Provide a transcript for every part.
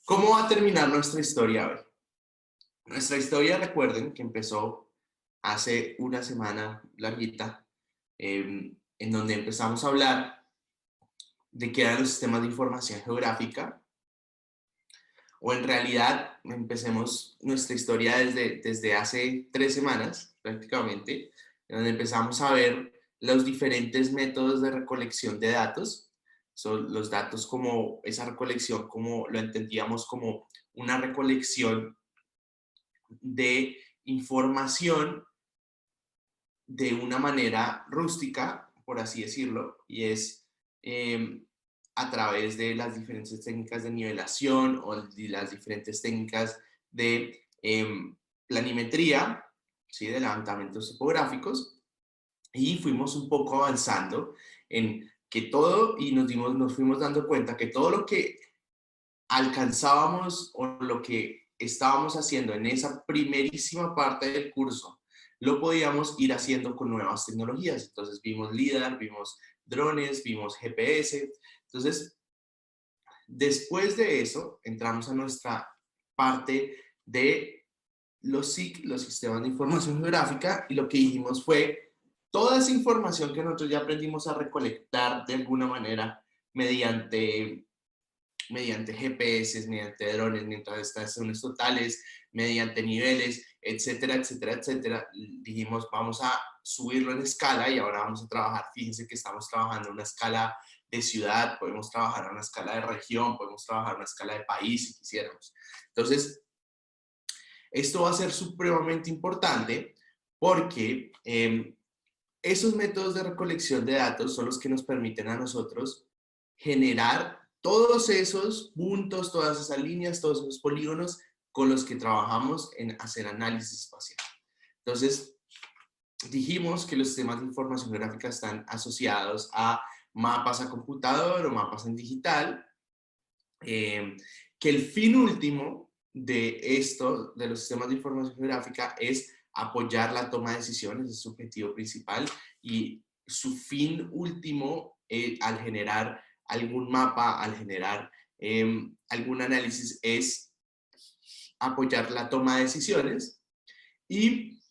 ¿Cómo va a terminar nuestra historia hoy? Nuestra historia, recuerden que empezó hace una semana larguita, en donde empezamos a hablar de qué eran los sistemas de información geográfica, o en realidad empecemos nuestra historia desde hace 3 semanas, prácticamente, en donde empezamos a ver los diferentes métodos de recolección de datos. Son los datos como esa recolección, como lo entendíamos como una recolección de información de una manera rústica, por así decirlo, y es a través de las diferentes técnicas de nivelación o de las diferentes técnicas de planimetría, ¿sí? De levantamientos topográficos, y fuimos un poco avanzando en que todo, y nos fuimos dando cuenta que todo lo que alcanzábamos o lo que estábamos haciendo en esa primerísima parte del curso, lo podíamos ir haciendo con nuevas tecnologías. Entonces vimos LIDAR, vimos drones, vimos GPS. Entonces, después de eso, entramos a nuestra parte de los SIG, los sistemas de información geográfica, y lo que dijimos fue toda esa información que nosotros ya aprendimos a recolectar de alguna manera mediante GPS, mediante drones, mientras estaciones totales, mediante niveles, etcétera, etcétera, etcétera. Dijimos, vamos a subirlo en escala y ahora vamos a trabajar. Fíjense que estamos trabajando en una escala de ciudad, podemos trabajar en una escala de región, podemos trabajar en una escala de país si quisiéramos. Entonces, esto va a ser supremamente importante porque esos métodos de recolección de datos son los que nos permiten a nosotros generar todos esos puntos, todas esas líneas, todos esos polígonos con los que trabajamos en hacer análisis espacial. Entonces, dijimos que los sistemas de información gráfica están asociados a mapas a computador o mapas en digital, que el fin último de esto, de los sistemas de información geográfica, es apoyar la toma de decisiones, es su objetivo principal, y su fin último al generar algún mapa, al generar algún análisis, es apoyar la toma de decisiones. Y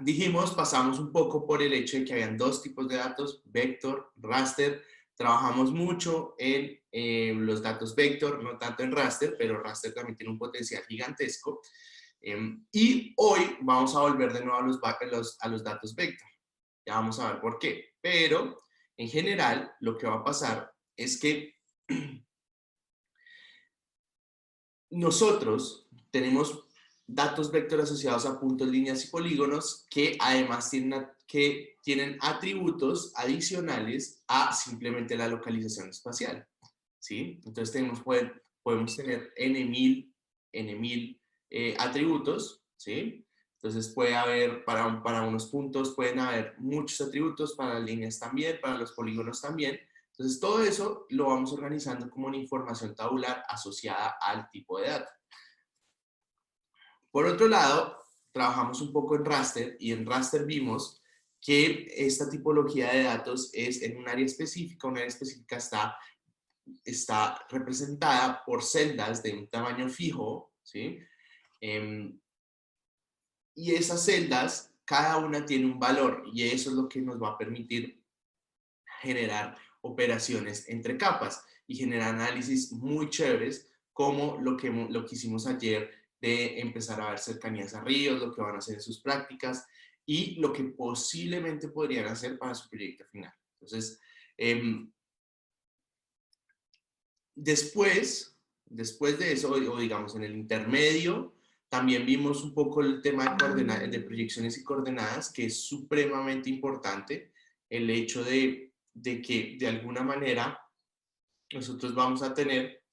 dijimos, pasamos un poco por el hecho de que habían dos tipos de datos, vector, raster. Trabajamos mucho en los datos vector, no tanto en raster, pero raster también tiene un potencial gigantesco. Y hoy vamos a volver de nuevo a los datos vector. Ya vamos a ver por qué. Pero en general lo que va a pasar es que nosotros tenemos datos vector asociados a puntos, líneas y polígonos que además tienen atributos adicionales a simplemente la localización espacial, ¿sí? Entonces podemos tener n mil atributos, ¿sí? Entonces puede haber, para unos puntos pueden haber muchos atributos, para las líneas también, para los polígonos también. Entonces todo eso lo vamos organizando como una información tabular asociada al tipo de dato. Por otro lado, trabajamos un poco en raster, y en raster vimos que esta tipología de datos es en un área específica está representada por celdas de un tamaño fijo, ¿sí? Y esas celdas, cada una tiene un valor, y eso es lo que nos va a permitir generar operaciones entre capas y generar análisis muy chéveres, como lo que hicimos ayer de empezar a ver cercanías a ríos, lo que van a hacer en sus prácticas y lo que posiblemente podrían hacer para su proyecto final. Entonces, después de eso, o digamos en el intermedio, también vimos un poco el tema de proyecciones y coordenadas, que es supremamente importante, el hecho de que de alguna manera nosotros vamos a tener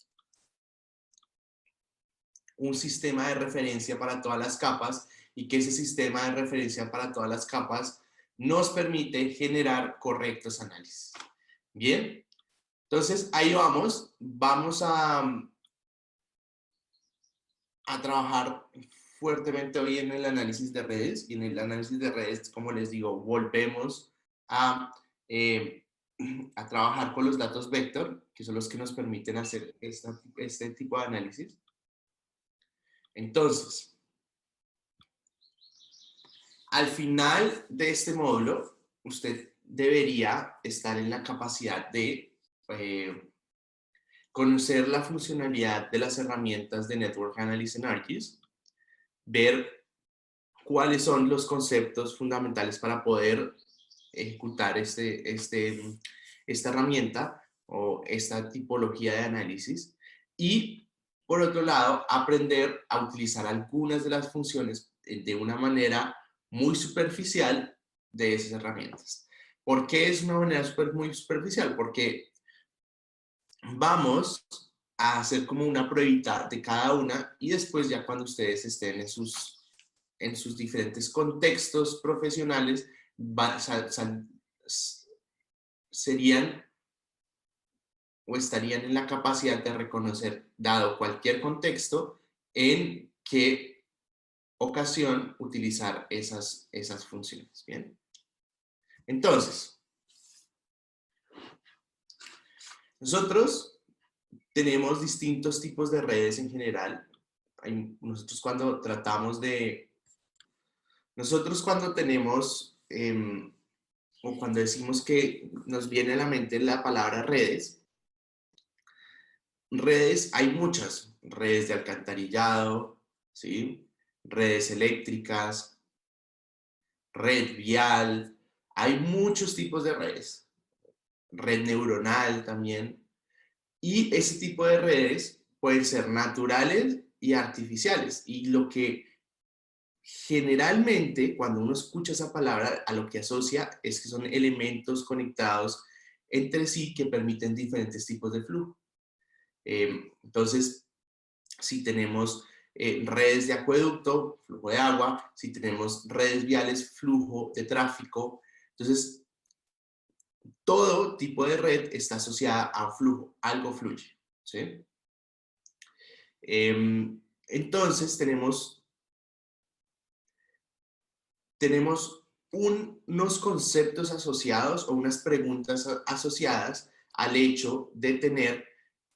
un sistema de referencia para todas las capas, y que ese sistema de referencia para todas las capas nos permite generar correctos análisis. Bien, entonces ahí vamos a trabajar fuertemente hoy en el análisis de redes, y en el análisis de redes, como les digo, volvemos a a trabajar con los datos vector, que son los que nos permiten hacer este tipo de análisis. Entonces, al final de este módulo, usted debería estar en la capacidad de conocer la funcionalidad de las herramientas de Network Analysis en ArcGIS, ver cuáles son los conceptos fundamentales para poder ejecutar esta herramienta o esta tipología de análisis y, por otro lado, aprender a utilizar algunas de las funciones de una manera muy superficial de esas herramientas. ¿Por qué es una manera muy superficial? Porque vamos a hacer como una pruebita de cada una y después ya cuando ustedes estén en sus diferentes contextos profesionales, serían o estarían en la capacidad de reconocer, dado cualquier contexto, en qué ocasión utilizar esas funciones. Bien. Entonces, nosotros tenemos distintos tipos de redes en general. Nosotros cuando tenemos o cuando decimos que nos viene a la mente la palabra redes, hay muchas, redes de alcantarillado, ¿sí? Redes eléctricas, red vial, hay muchos tipos de redes, red neuronal también, y ese tipo de redes pueden ser naturales y artificiales, y lo que generalmente cuando uno escucha esa palabra a lo que asocia es que son elementos conectados entre sí que permiten diferentes tipos de flujo. Entonces, si tenemos redes de acueducto, flujo de agua, si tenemos redes viales, flujo de tráfico, entonces todo tipo de red está asociada a flujo, algo fluye, ¿sí? Entonces tenemos unos conceptos asociados o unas preguntas asociadas al hecho de tener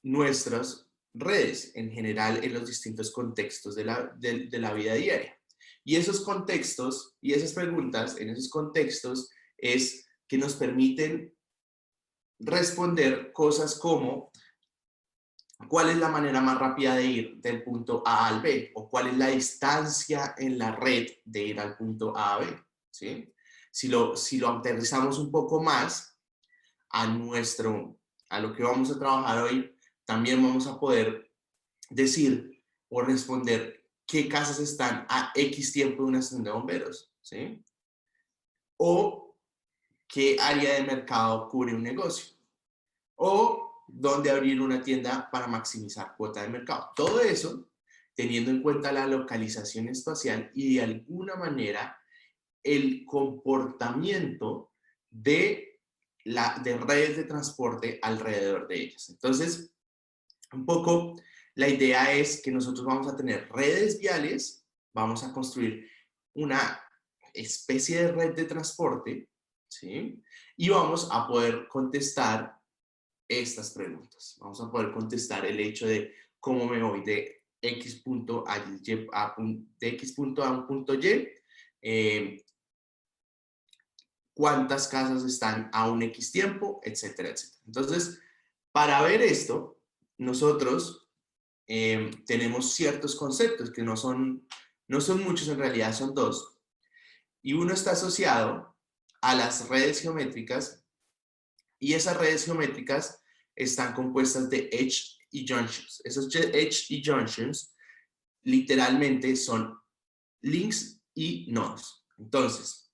nuestras redes en general en los distintos contextos de la vida diaria. Y esos contextos y esas preguntas en esos contextos es que nos permiten responder cosas como ¿cuál es la manera más rápida de ir del punto A al B? ¿O cuál es la distancia en la red de ir al punto A a B? ¿Sí? Si lo aterrizamos un poco más a lo que vamos a trabajar hoy, también vamos a poder decir o responder qué casas están a X tiempo de una estación de bomberos, ¿sí? O qué área de mercado cubre un negocio. O dónde abrir una tienda para maximizar cuota de mercado. Todo eso teniendo en cuenta la localización espacial y de alguna manera el comportamiento de redes de transporte alrededor de ellas. Entonces, un poco la idea es que nosotros vamos a tener redes viales, vamos a construir una especie de red de transporte, ¿sí? Y vamos a poder contestar estas preguntas. Vamos a poder contestar el hecho de cómo me voy de X punto a un punto Y, cuántas casas están a un X tiempo, etcétera, etcétera. Entonces, para ver esto, nosotros tenemos ciertos conceptos que no son muchos, en realidad son dos. Y uno está asociado a las redes geométricas y esas redes geométricas están compuestas de edge y junctions. Esos edge y junctions literalmente son links y nodos. Entonces,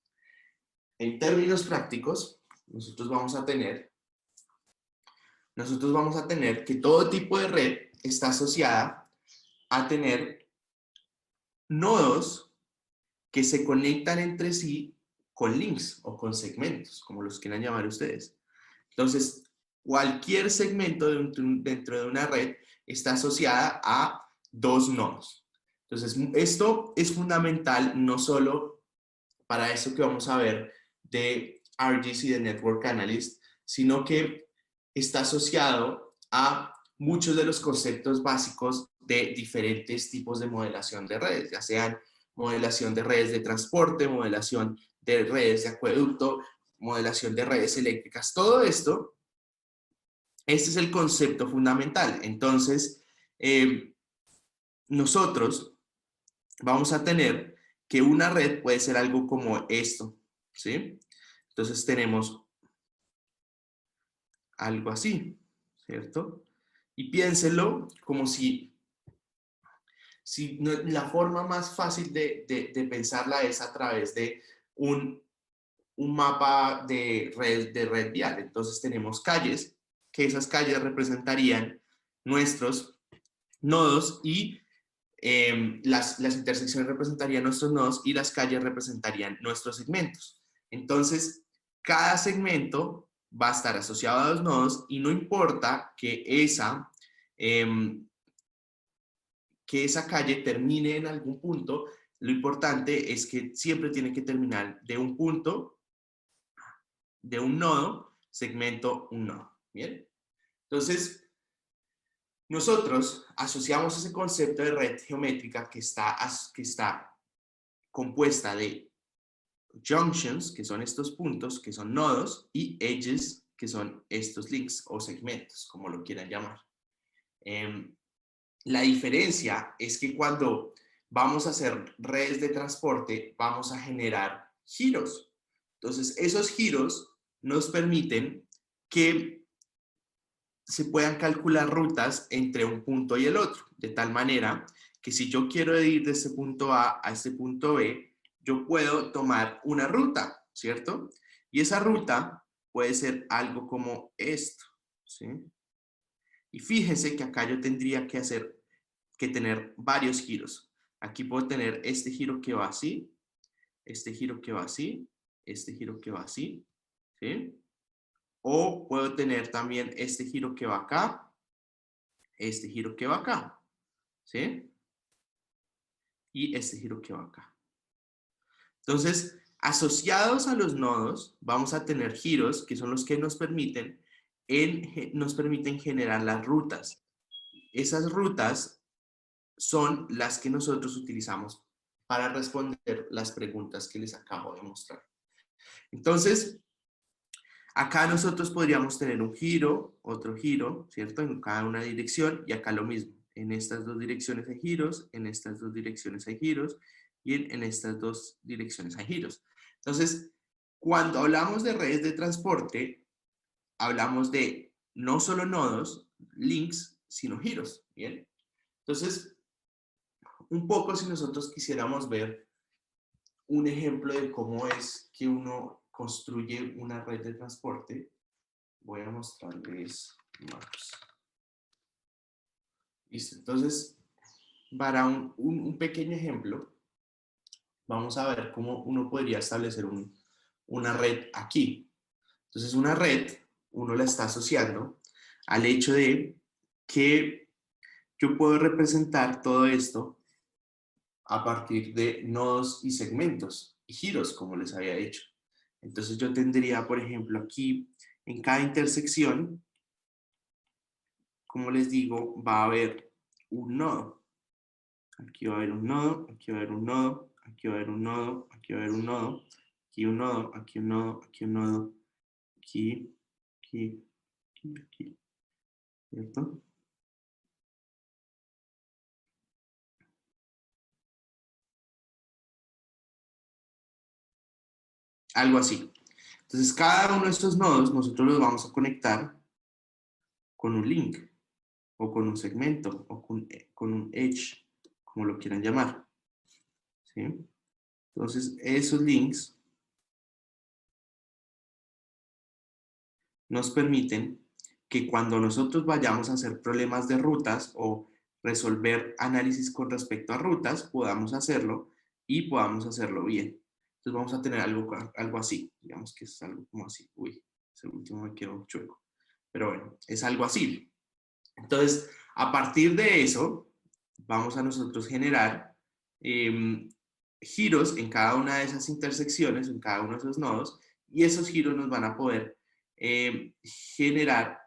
en términos prácticos, nosotros vamos a tener que todo tipo de red está asociada a tener nodos que se conectan entre sí con links o con segmentos, como los quieran llamar ustedes. Entonces, cualquier segmento dentro de una red está asociada a dos nodos. Entonces, esto es fundamental no solo para eso que vamos a ver de ArcGIS y de Network Analyst, sino que está asociado a muchos de los conceptos básicos de diferentes tipos de modelación de redes, ya sean modelación de redes de transporte, modelación de redes de acueducto, modelación de redes eléctricas, todo esto. Este es el concepto fundamental. Entonces, nosotros vamos a tener que una red puede ser algo como esto, ¿sí? Entonces tenemos algo así, ¿cierto? Y piénsenlo como si la forma más fácil de pensarla es a través de un mapa de red vial. Entonces tenemos calles, que esas calles representarían nuestros nodos y las intersecciones representarían nuestros nodos y las calles representarían nuestros segmentos. Entonces, cada segmento va a estar asociado a los nodos y no importa que esa calle termine en algún punto, lo importante es que siempre tiene que terminar de un punto, de un nodo, segmento, un nodo. ¿Bien? Entonces, nosotros asociamos ese concepto de red geométrica que está compuesta de junctions, que son estos puntos, que son nodos, y edges, que son estos links o segmentos, como lo quieran llamar. La diferencia es que cuando vamos a hacer redes de transporte, vamos a generar giros. Entonces, esos giros nos permiten que se puedan calcular rutas entre un punto y el otro, de tal manera que si yo quiero ir de este punto A a este punto B, yo puedo tomar una ruta, ¿cierto? Y esa ruta puede ser algo como esto, ¿sí? Y fíjense que acá yo tendría que tener varios giros. Aquí puedo tener este giro que va así, este giro que va así, este giro que va así, ¿sí? O puedo tener también este giro que va acá, este giro que va acá, ¿sí? Y este giro que va acá. Entonces, asociados a los nodos, vamos a tener giros que son los que nos permiten generar las rutas. Esas rutas son las que nosotros utilizamos para responder las preguntas que les acabo de mostrar. Entonces, acá nosotros podríamos tener un giro, otro giro, ¿cierto? En cada una dirección y acá lo mismo. En estas dos direcciones hay giros, en estas dos direcciones hay giros y en estas dos direcciones hay giros. Entonces, cuando hablamos de redes de transporte, hablamos de no solo nodos, links, sino giros, ¿bien? Entonces, un poco si nosotros quisiéramos ver un ejemplo de cómo es que uno construye una red de transporte, voy a mostrarles más. Listo, entonces, para un pequeño ejemplo, vamos a ver cómo uno podría establecer una red aquí. Entonces, una red, uno la está asociando al hecho de que yo puedo representar todo esto a partir de nodos y segmentos y giros, como les había dicho. Entonces, yo tendría, por ejemplo, aquí, en cada intersección, como les digo, va a haber un nodo. Aquí va a haber un nodo, aquí va a haber un nodo, aquí va a haber un nodo, aquí va a haber un nodo, aquí un nodo, aquí un nodo, aquí un nodo, aquí, aquí, aquí, aquí, ¿cierto? Algo así. Entonces, cada uno de estos nodos nosotros los vamos a conectar con un link, o con un segmento, o con un edge, como lo quieran llamar. ¿Sí? Entonces, esos links nos permiten que cuando nosotros vayamos a hacer problemas de rutas o resolver análisis con respecto a rutas, podamos hacerlo y podamos hacerlo bien. Entonces vamos a tener algo así, digamos que es algo como así. Uy, ese último me quedó chueco. Pero bueno, es algo así. Entonces, a partir de eso, vamos a nosotros generar giros en cada una de esas intersecciones, en cada uno de esos nodos, y esos giros nos van a poder generar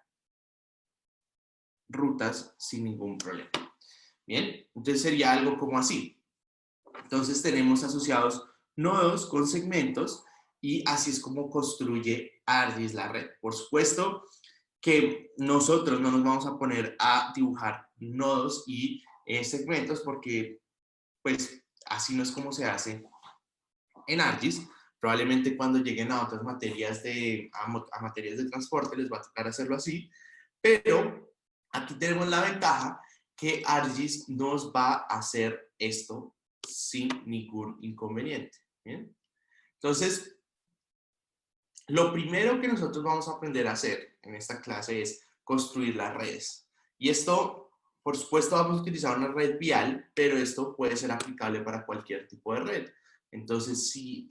rutas sin ningún problema. Bien, entonces sería algo como así. Entonces tenemos asociados nodos con segmentos y así es como construye ArcGIS la red. Por supuesto que nosotros no nos vamos a poner a dibujar nodos y segmentos porque pues así no es como se hace en ArcGIS. Probablemente cuando lleguen a otras materias a materias de transporte les va a tocar hacerlo así, pero aquí tenemos la ventaja que ArcGIS nos va a hacer esto sin ningún inconveniente. ¿Bien? Entonces, lo primero que nosotros vamos a aprender a hacer en esta clase es construir las redes. Y esto, por supuesto, vamos a utilizar una red vial, pero esto puede ser aplicable para cualquier tipo de red. Entonces, si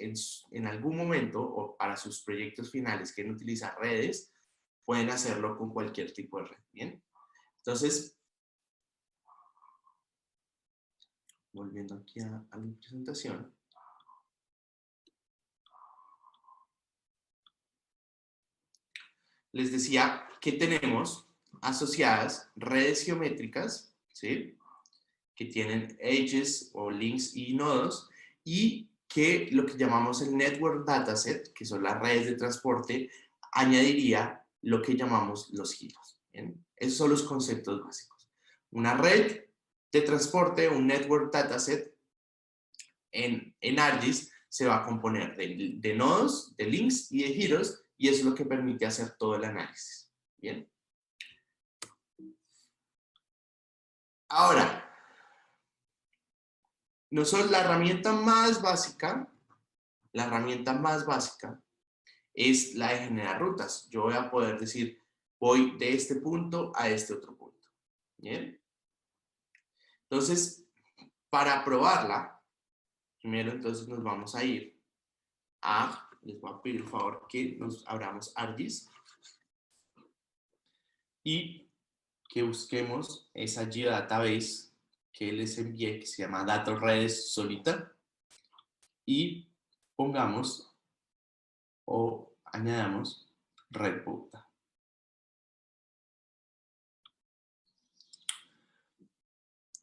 en algún momento o para sus proyectos finales quieren utilizar redes, pueden hacerlo con cualquier tipo de red. ¿Bien? Entonces, volviendo aquí a mi presentación. Les decía que tenemos asociadas redes geométricas, ¿sí? Que tienen edges o links y nodos, y que lo que llamamos el Network Dataset, que son las redes de transporte, añadiría lo que llamamos los giros. ¿Bien? Esos son los conceptos básicos. Una red de transporte, un Network Dataset, en ArcGIS se va a componer de nodos, de links y de giros, y eso es lo que permite hacer todo el análisis. Bien. Ahora, nosotros la herramienta más básica es la de generar rutas. Yo voy a poder decir, voy de este punto a este otro punto. ¿Bien? Entonces, para probarla, primero entonces nos vamos a ir les voy a pedir el favor que nos abramos ArcGIS y que busquemos esa geodatabase que les envié, que se llama Datos Redes Solita, y pongamos o añadamos red punta.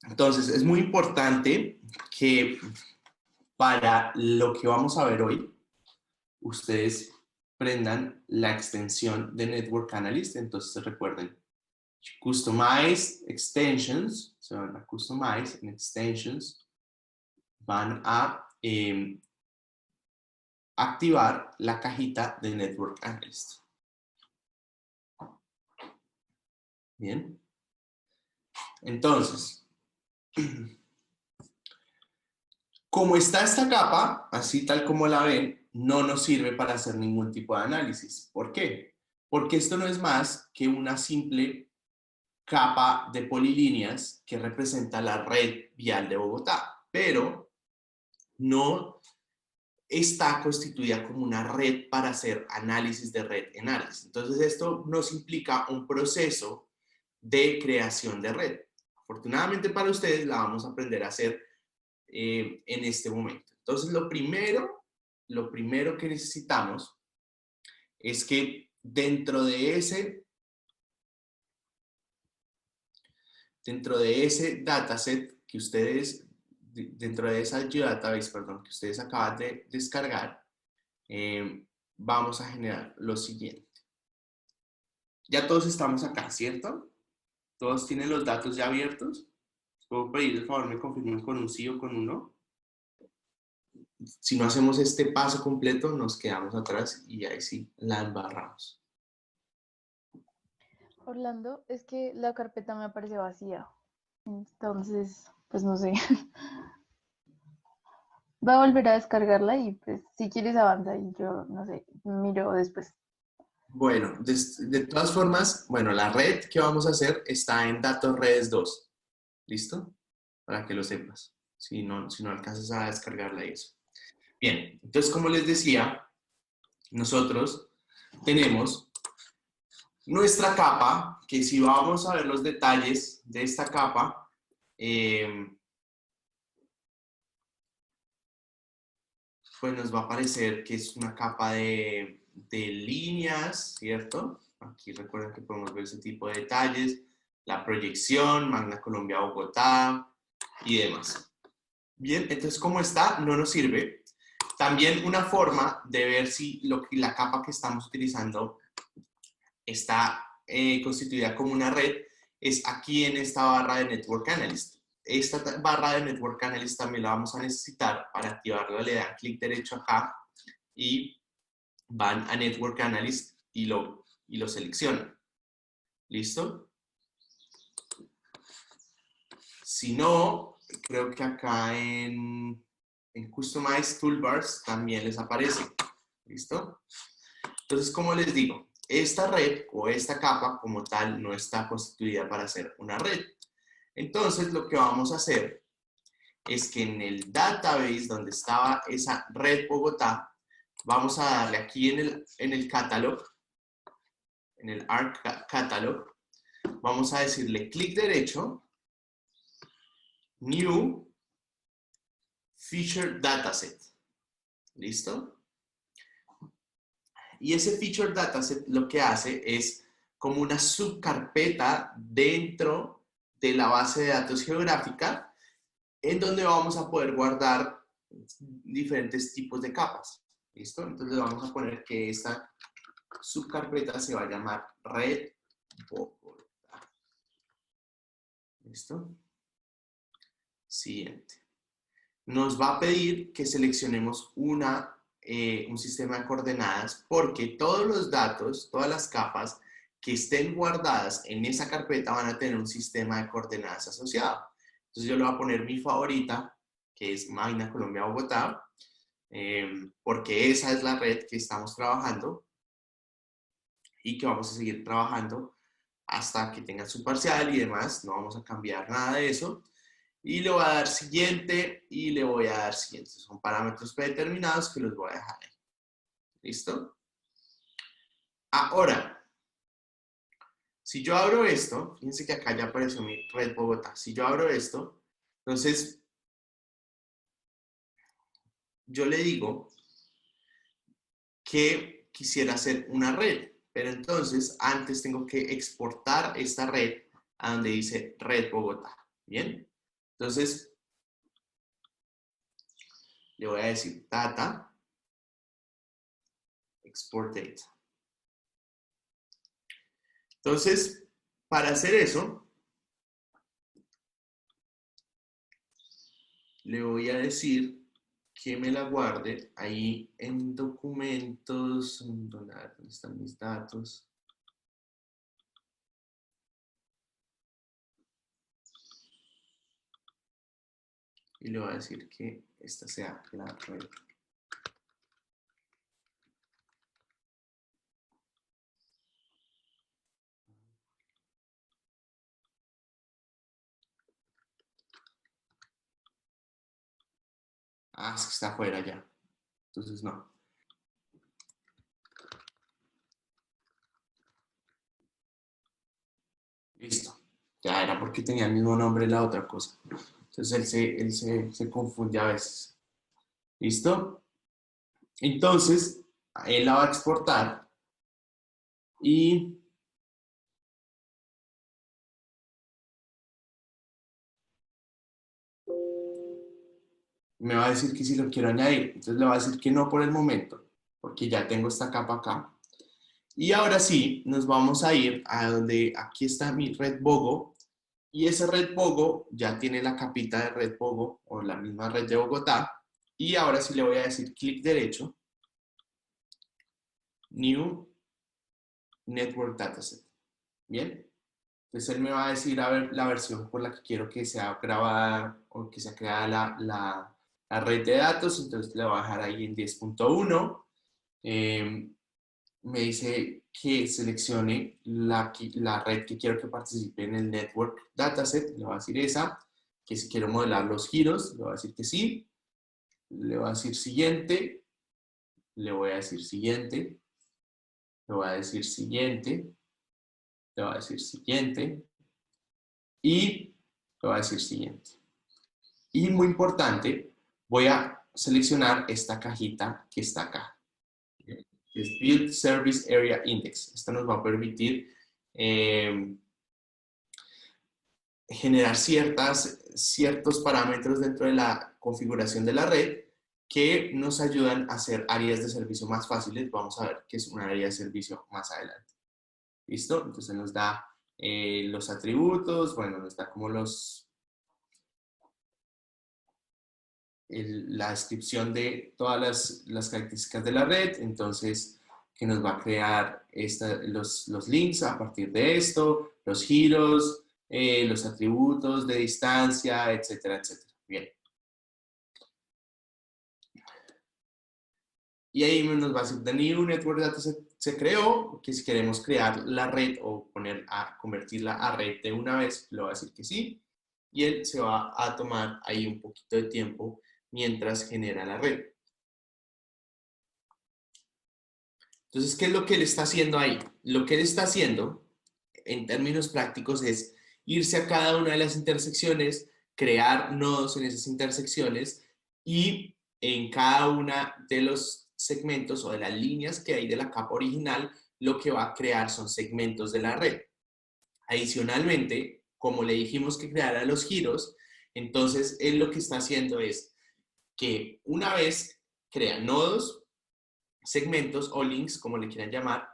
Entonces, es muy importante que para lo que vamos a ver hoy, ustedes prendan la extensión de Network Analyst. Entonces, recuerden, Customize Extensions, se van a Customize en Extensions, van a activar la cajita de Network Analyst. Bien. Entonces, como está esta capa, así tal como la ven, no nos sirve para hacer ningún tipo de análisis. ¿Por qué? Porque esto no es más que una simple capa de polilíneas que representa la red vial de Bogotá, pero no está constituida como una red para hacer análisis de red en ArcGIS. Entonces, esto nos implica un proceso de creación de red. Afortunadamente para ustedes la vamos a aprender a hacer en este momento. Entonces, lo primero que necesitamos es que dentro de ese dataset que ustedes, dentro de esa geodatabase, perdón, que ustedes acaban de descargar, vamos a generar lo siguiente. Ya todos estamos acá, ¿cierto? Todos tienen los datos ya abiertos. ¿Puedo pedir el favor me confirmen con un sí o con un no? Si no hacemos este paso completo, nos quedamos atrás y ahí sí la embarramos. Orlando, es que la carpeta me aparece vacía. Entonces, pues no sé. Va a volver a descargarla y pues si quieres avanza y yo, no sé, miro después. Bueno, de todas formas, bueno, la red que vamos a hacer está en Datos Redes 2. ¿Listo? Para que lo sepas. Si no alcanzas a descargarla y eso. Bien, entonces como les decía, nosotros tenemos nuestra capa, que si vamos a ver los detalles de esta capa, pues nos va a aparecer que es una capa de de líneas, ¿cierto? Aquí recuerden que podemos ver ese tipo de detalles, la proyección, Magna Colombia Bogotá y demás. Bien, entonces como está, no nos sirve. También una forma de ver si la capa que estamos utilizando está constituida como una red es aquí en esta barra de Network Analyst. Esta barra de Network Analyst también la vamos a necesitar para activarla. Le dan clic derecho acá y van a Network Analyst y lo seleccionan. ¿Listo? Si no, creo que acá en Customize Toolbars también les aparece. ¿Listo? Entonces, como les digo, esta red o esta capa como tal no está constituida para ser una red. Entonces, lo que vamos a hacer es que en el database donde estaba esa red Bogotá, vamos a darle aquí en el catalog, en el ARC catalog, vamos a decirle clic derecho, New Feature Dataset. ¿Listo? Y ese Feature Dataset lo que hace es como una subcarpeta dentro de la base de datos geográfica en donde vamos a poder guardar diferentes tipos de capas. ¿Listo? Entonces vamos a poner que esta subcarpeta se va a llamar Red Bogotá. ¿Listo? Siguiente. Nos va a pedir que seleccionemos un sistema de coordenadas porque todos los datos, todas las capas que estén guardadas en esa carpeta van a tener un sistema de coordenadas asociado. Entonces yo le voy a poner mi favorita, que es Magna Colombia Bogotá, porque esa es la red que estamos trabajando y que vamos a seguir trabajando hasta que tenga su parcial y demás. No vamos a cambiar nada de eso. Y le voy a dar siguiente y le voy a dar siguiente. Son parámetros predeterminados que los voy a dejar ahí. ¿Listo? Ahora, si yo abro esto, fíjense que acá ya apareció mi red Bogotá. Si yo abro esto, entonces yo le digo que quisiera hacer una red, pero entonces antes tengo que exportar esta red a donde dice red Bogotá. ¿Bien? Entonces, le voy a decir data, export data. Entonces, para hacer eso, le voy a decir que me la guarde ahí en documentos, ¿dónde están mis datos? Y le voy a decir que esta sea la red. Ah, es que está afuera ya. Entonces no. Listo. Ya era porque tenía el mismo nombre la otra cosa. Entonces él se confunde a veces. ¿Listo? Entonces, él la va a exportar y me va a decir que si lo quiero añadir. Entonces le va a decir que no por el momento, porque ya tengo esta capa acá. Y ahora sí, nos vamos a ir a donde aquí está mi Red Bogo. Y ese Red Bogo ya tiene la capita de Red Bogo o la misma red de Bogotá. Y ahora sí le voy a decir clic derecho, New Network Dataset. Bien. Entonces él me va a decir a ver la versión por la que quiero que sea grabada o que sea creada la red de datos. Entonces le voy a dejar ahí en 10.1. Me dice que seleccione la red que quiero que participe en el Network Dataset. Le voy a decir esa. Que si quiero modelar los giros, le voy a decir que sí. Le voy a decir siguiente. Le voy a decir siguiente. Le voy a decir siguiente. Le voy a decir siguiente. Y le voy a decir siguiente. Y muy importante, voy a seleccionar esta cajita que está acá. es Build Service Area Index. Esto nos va a permitir generar ciertos parámetros dentro de la configuración de la red que nos ayudan a hacer áreas de servicio más fáciles. Vamos a ver qué es una área de servicio más adelante. ¿Listo? Entonces nos da los atributos, bueno, nos da como la descripción de todas las características de la red, entonces que nos va a crear los links a partir de esto, los giros, los atributos de distancia, etcétera, etcétera. Bien. Y ahí nos va a decir, The New Network Data se creó, que si queremos crear la red o convertirla a red de una vez, le va a decir que sí. Y él se va a tomar ahí un poquito de tiempo mientras genera la red. Entonces, ¿qué es lo que él está haciendo ahí? Lo que él está haciendo, en términos prácticos, es irse a cada una de las intersecciones, crear nodos en esas intersecciones y en cada una de los segmentos o de las líneas que hay de la capa original, lo que va a crear son segmentos de la red. Adicionalmente, como le dijimos que creara los giros, entonces él lo que está haciendo es que una vez crea nodos, segmentos o links, como le quieran llamar,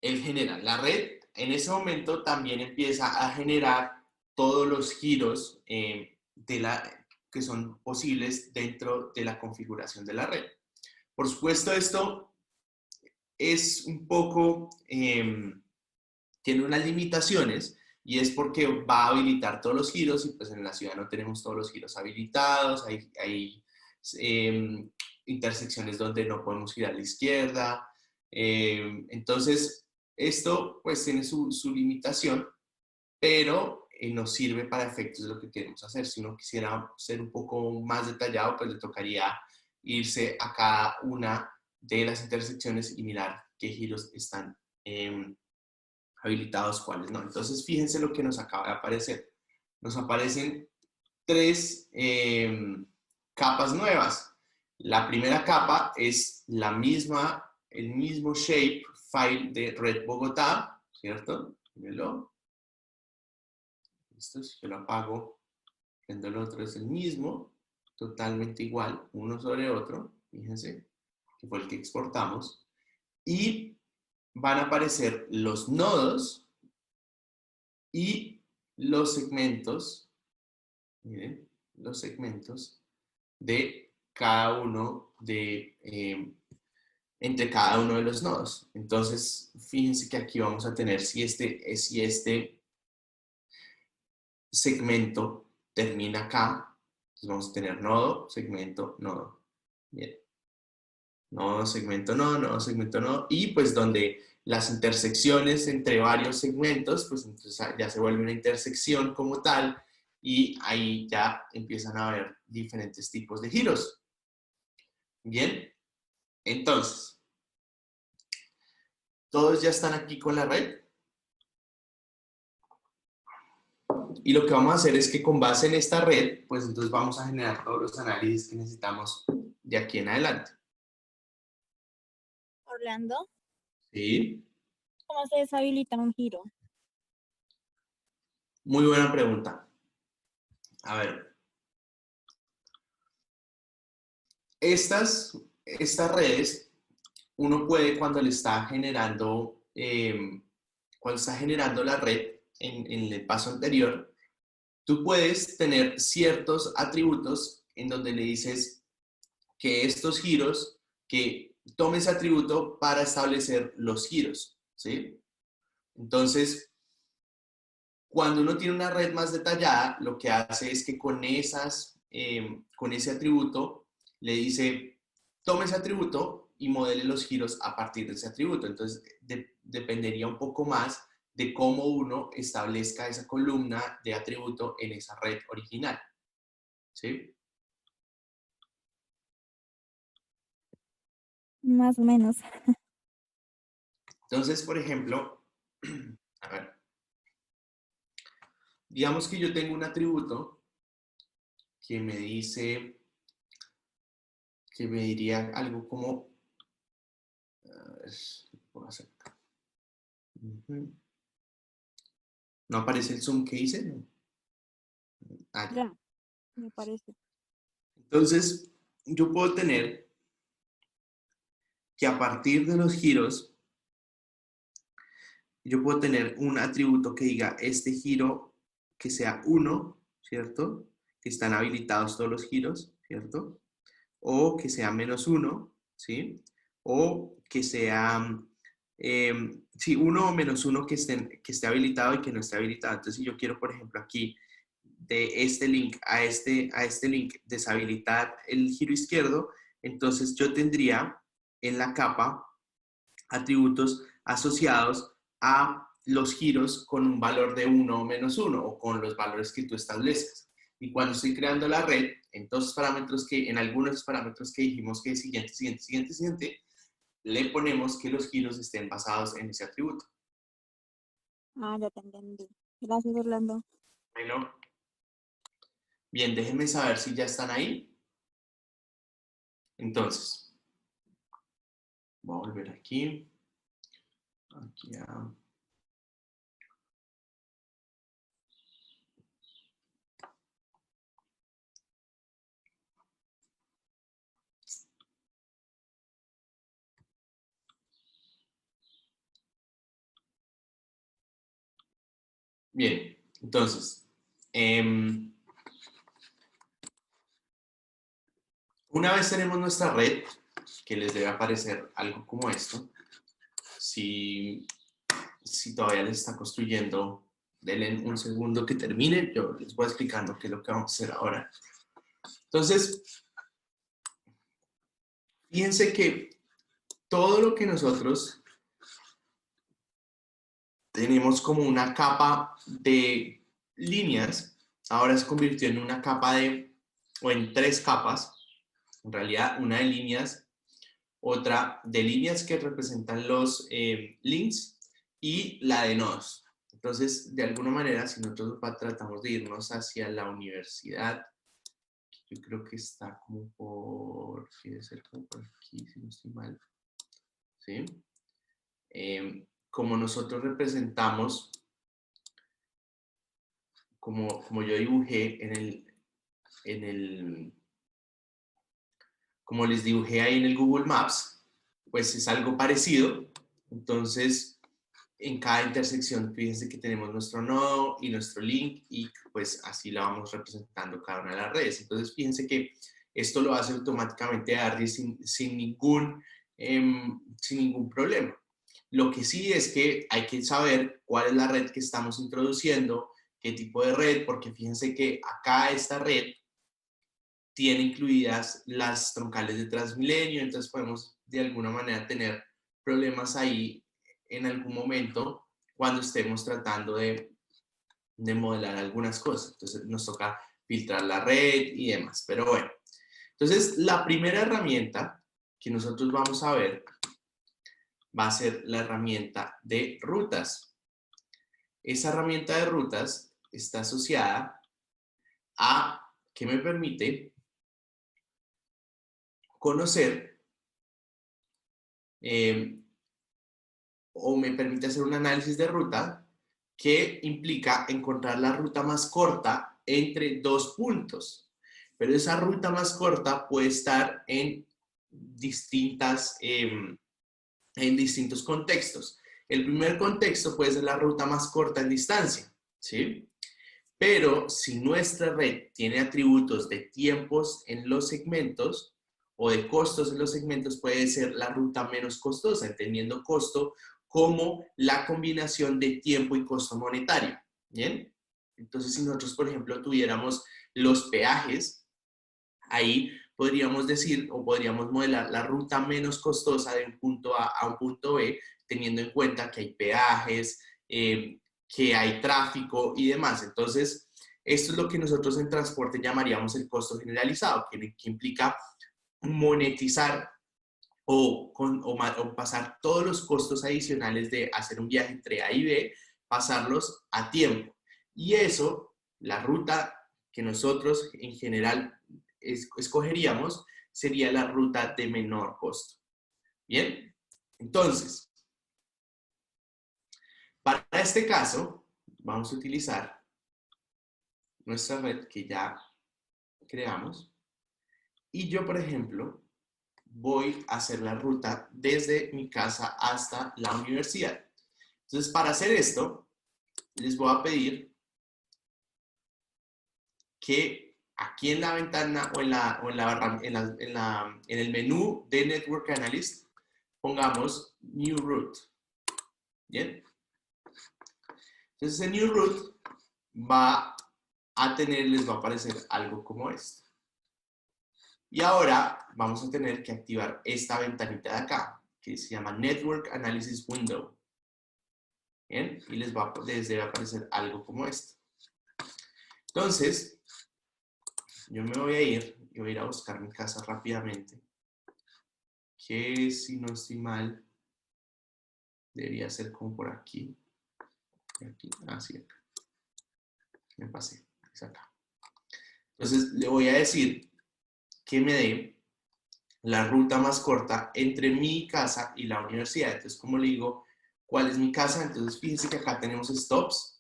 él genera la red. En ese momento también empieza a generar todos los giros que son posibles dentro de la configuración de la red. Por supuesto, esto es un poco, tiene unas limitaciones y es porque va a habilitar todos los giros y pues en la ciudad no tenemos todos los giros habilitados, hay intersecciones donde no podemos girar a la izquierda. Entonces, esto pues tiene su limitación, pero nos sirve para efectos de lo que queremos hacer. Si uno quisiera ser un poco más detallado, pues le tocaría irse a cada una de las intersecciones y mirar qué giros están habilitados, cuáles no. Entonces, fíjense lo que nos acaba de aparecer. Nos aparecen tres capas nuevas. La primera capa es el mismo shape file de Red Bogotá, ¿cierto? Mírenlo. Listo, si yo lo apago, prendo el otro, es el mismo, totalmente igual, uno sobre otro, fíjense, que fue el que exportamos. Y van a aparecer los nodos y los segmentos, miren, los segmentos de cada uno entre cada uno de los nodos. Entonces, fíjense que aquí vamos a tener si este segmento termina acá, entonces vamos a tener nodo, segmento, nodo. Bien. Nodo, segmento, nodo, segmento, nodo. Y pues donde las intersecciones entre varios segmentos, pues entonces ya se vuelve una intersección como tal y ahí ya empiezan a haber diferentes tipos de giros. Bien, entonces, todos ya están aquí con la red. Y lo que vamos a hacer es que con base en esta red, pues entonces vamos a generar todos los análisis que necesitamos de aquí en adelante. Orlando, ¿Sí? ¿cómo se deshabilita un giro? Muy buena pregunta. A ver. Estas redes, uno puede cuando le está generando, la red en el paso anterior, tú puedes tener ciertos atributos en donde le dices que estos giros, que tome ese atributo para establecer los giros, ¿sí? Entonces, cuando uno tiene una red más detallada, lo que hace es que con ese atributo le dice, tome ese atributo y modele los giros a partir de ese atributo. Entonces, dependería un poco más de cómo uno establezca esa columna de atributo en esa red original. ¿Sí? Más o menos. Entonces, por ejemplo, a ver, digamos que yo tengo un atributo que me diría algo como Voy a hacer acá. ¿No aparece el zoom que hice? No. Ah, ya. Ya, me parece. Entonces, yo puedo tener que a partir de los giros, yo puedo tener un atributo que diga este giro que sea 1, ¿cierto? Que están habilitados todos los giros, ¿cierto? O que sea -1, ¿sí? O que sea, sí, 1 o -1 que esté habilitado y que no esté habilitado. Entonces, si yo quiero, por ejemplo, aquí de este link a este link deshabilitar el giro izquierdo, entonces yo tendría en la capa atributos asociados a los giros con un valor de 1 o -1 o con los valores que tú estableces. Y cuando estoy creando la red, en todos los parámetros que, en algunos parámetros que dijimos que es siguiente, siguiente, siguiente, siguiente, le ponemos que los giros estén basados en ese atributo. Ah, ya te entendí. Gracias, Orlando. Bueno, bien, déjenme saber si ya están ahí. Entonces, voy a volver aquí. Aquí a... Bien, entonces, una vez tenemos nuestra red, que les debe aparecer algo como esto, si todavía les está construyendo, denle un segundo que termine, yo les voy explicando qué es lo que vamos a hacer ahora. Entonces, fíjense que todo lo que nosotros tenemos como una capa de líneas, ahora se convirtió en una capa de, o en 3 capas, en realidad una de líneas, otra de líneas que representan los links y la de nodos. Entonces, de alguna manera, si nosotros tratamos de irnos hacia la universidad, yo creo que está como por, debe ser como por aquí, si no estoy mal, ¿sí? Como nosotros representamos, como yo dibujé como les dibujé ahí en el Google Maps, pues es algo parecido. Entonces, en cada intersección, fíjense que tenemos nuestro nodo y nuestro link y pues así la vamos representando cada una de las redes. Entonces, fíjense que esto lo hace automáticamente ARDI sin ningún problema. Lo que sí es que hay que saber cuál es la red que estamos introduciendo, qué tipo de red, porque fíjense que acá esta red tiene incluidas las troncales de Transmilenio, entonces podemos de alguna manera tener problemas ahí en algún momento cuando estemos tratando de modelar algunas cosas. Entonces nos toca filtrar la red y demás. Pero bueno, entonces la primera herramienta que nosotros vamos a ver va a ser la herramienta de rutas. Esa herramienta de rutas está asociada a que me permite conocer o me permite hacer un análisis de ruta que implica encontrar la ruta más corta entre 2 puntos. Pero esa ruta más corta puede estar en distintos contextos. El primer contexto puede ser la ruta más corta en distancia, ¿sí? Pero si nuestra red tiene atributos de tiempos en los segmentos o de costos en los segmentos, puede ser la ruta menos costosa, entendiendo costo como la combinación de tiempo y costo monetario. ¿Bien? Entonces, si nosotros, por ejemplo, tuviéramos los peajes, ahí podríamos decir o podríamos modelar la ruta menos costosa de un punto A a un punto B, teniendo en cuenta que hay peajes, que hay tráfico y demás. Entonces, esto es lo que nosotros en transporte llamaríamos el costo generalizado, que implica monetizar o pasar todos los costos adicionales de hacer un viaje entre A y B, pasarlos a tiempo. Y eso, la ruta que nosotros en general escogeríamos, sería la ruta de menor costo. ¿Bien? Entonces, para este caso, vamos a utilizar nuestra red que ya creamos. Y yo, por ejemplo, voy a hacer la ruta desde mi casa hasta la universidad. Entonces, para hacer esto, les voy a pedir que aquí en la ventana o en el menú de Network Analyst pongamos New Route. ¿Bien? Entonces, en New Route les va a aparecer algo como esto. Y ahora vamos a tener que activar esta ventanita de acá, que se llama Network Analysis Window. ¿Bien? Y les debe aparecer algo como esto. Entonces, yo me voy a ir y voy a ir a buscar mi casa rápidamente. Que si no estoy mal, debería ser como por aquí. Aquí, así acá. Me pasé, es acá. Entonces, le voy a decir que me dé la ruta más corta entre mi casa y la universidad. Entonces, como le digo, ¿cuál es mi casa? Entonces, fíjense que acá tenemos stops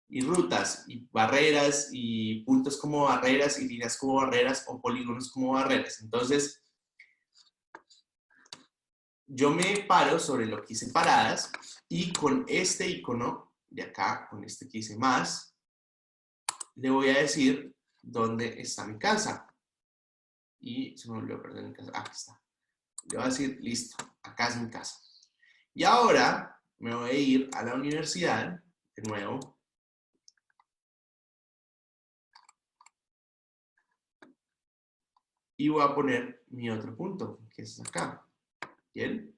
y rutas y barreras y puntos como barreras y líneas como barreras o polígonos como barreras. Entonces, yo me paro sobre lo que hice paradas y con este icono de acá, con este que hice más, le voy a decir dónde está mi casa. Y se me olvidó perder mi casa. Aquí está. Le voy a decir, listo, acá es mi casa. Y ahora me voy a ir a la universidad, de nuevo. Y voy a poner mi otro punto, que es acá. ¿Bien?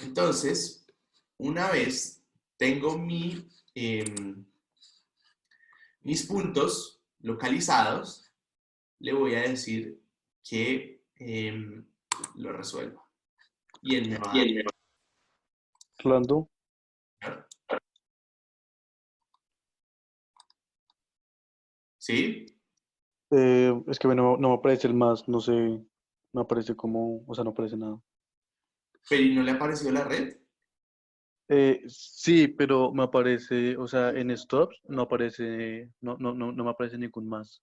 Entonces, una vez tengo mis puntos localizados, le voy a decir que lo resuelva. Y él me va a dar. Orlando, ¿Sí? es que no me aparece el más, no sé, no aparece como, o sea, no aparece nada. ¿Pero y no le apareció la red? Sí, pero me aparece, o sea, en stops no aparece, no me aparece ningún más.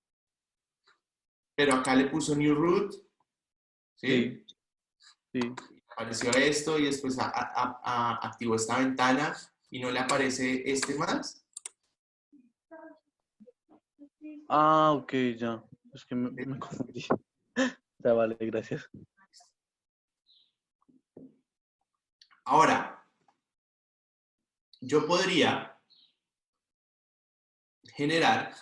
Pero acá le puso New Route. ¿Sí? Sí, sí. Apareció esto y después activó esta ventana y no le aparece este más. Ah, ok, ya. Es que me confundí. Ya, vale, gracias. Ahora, yo podría generar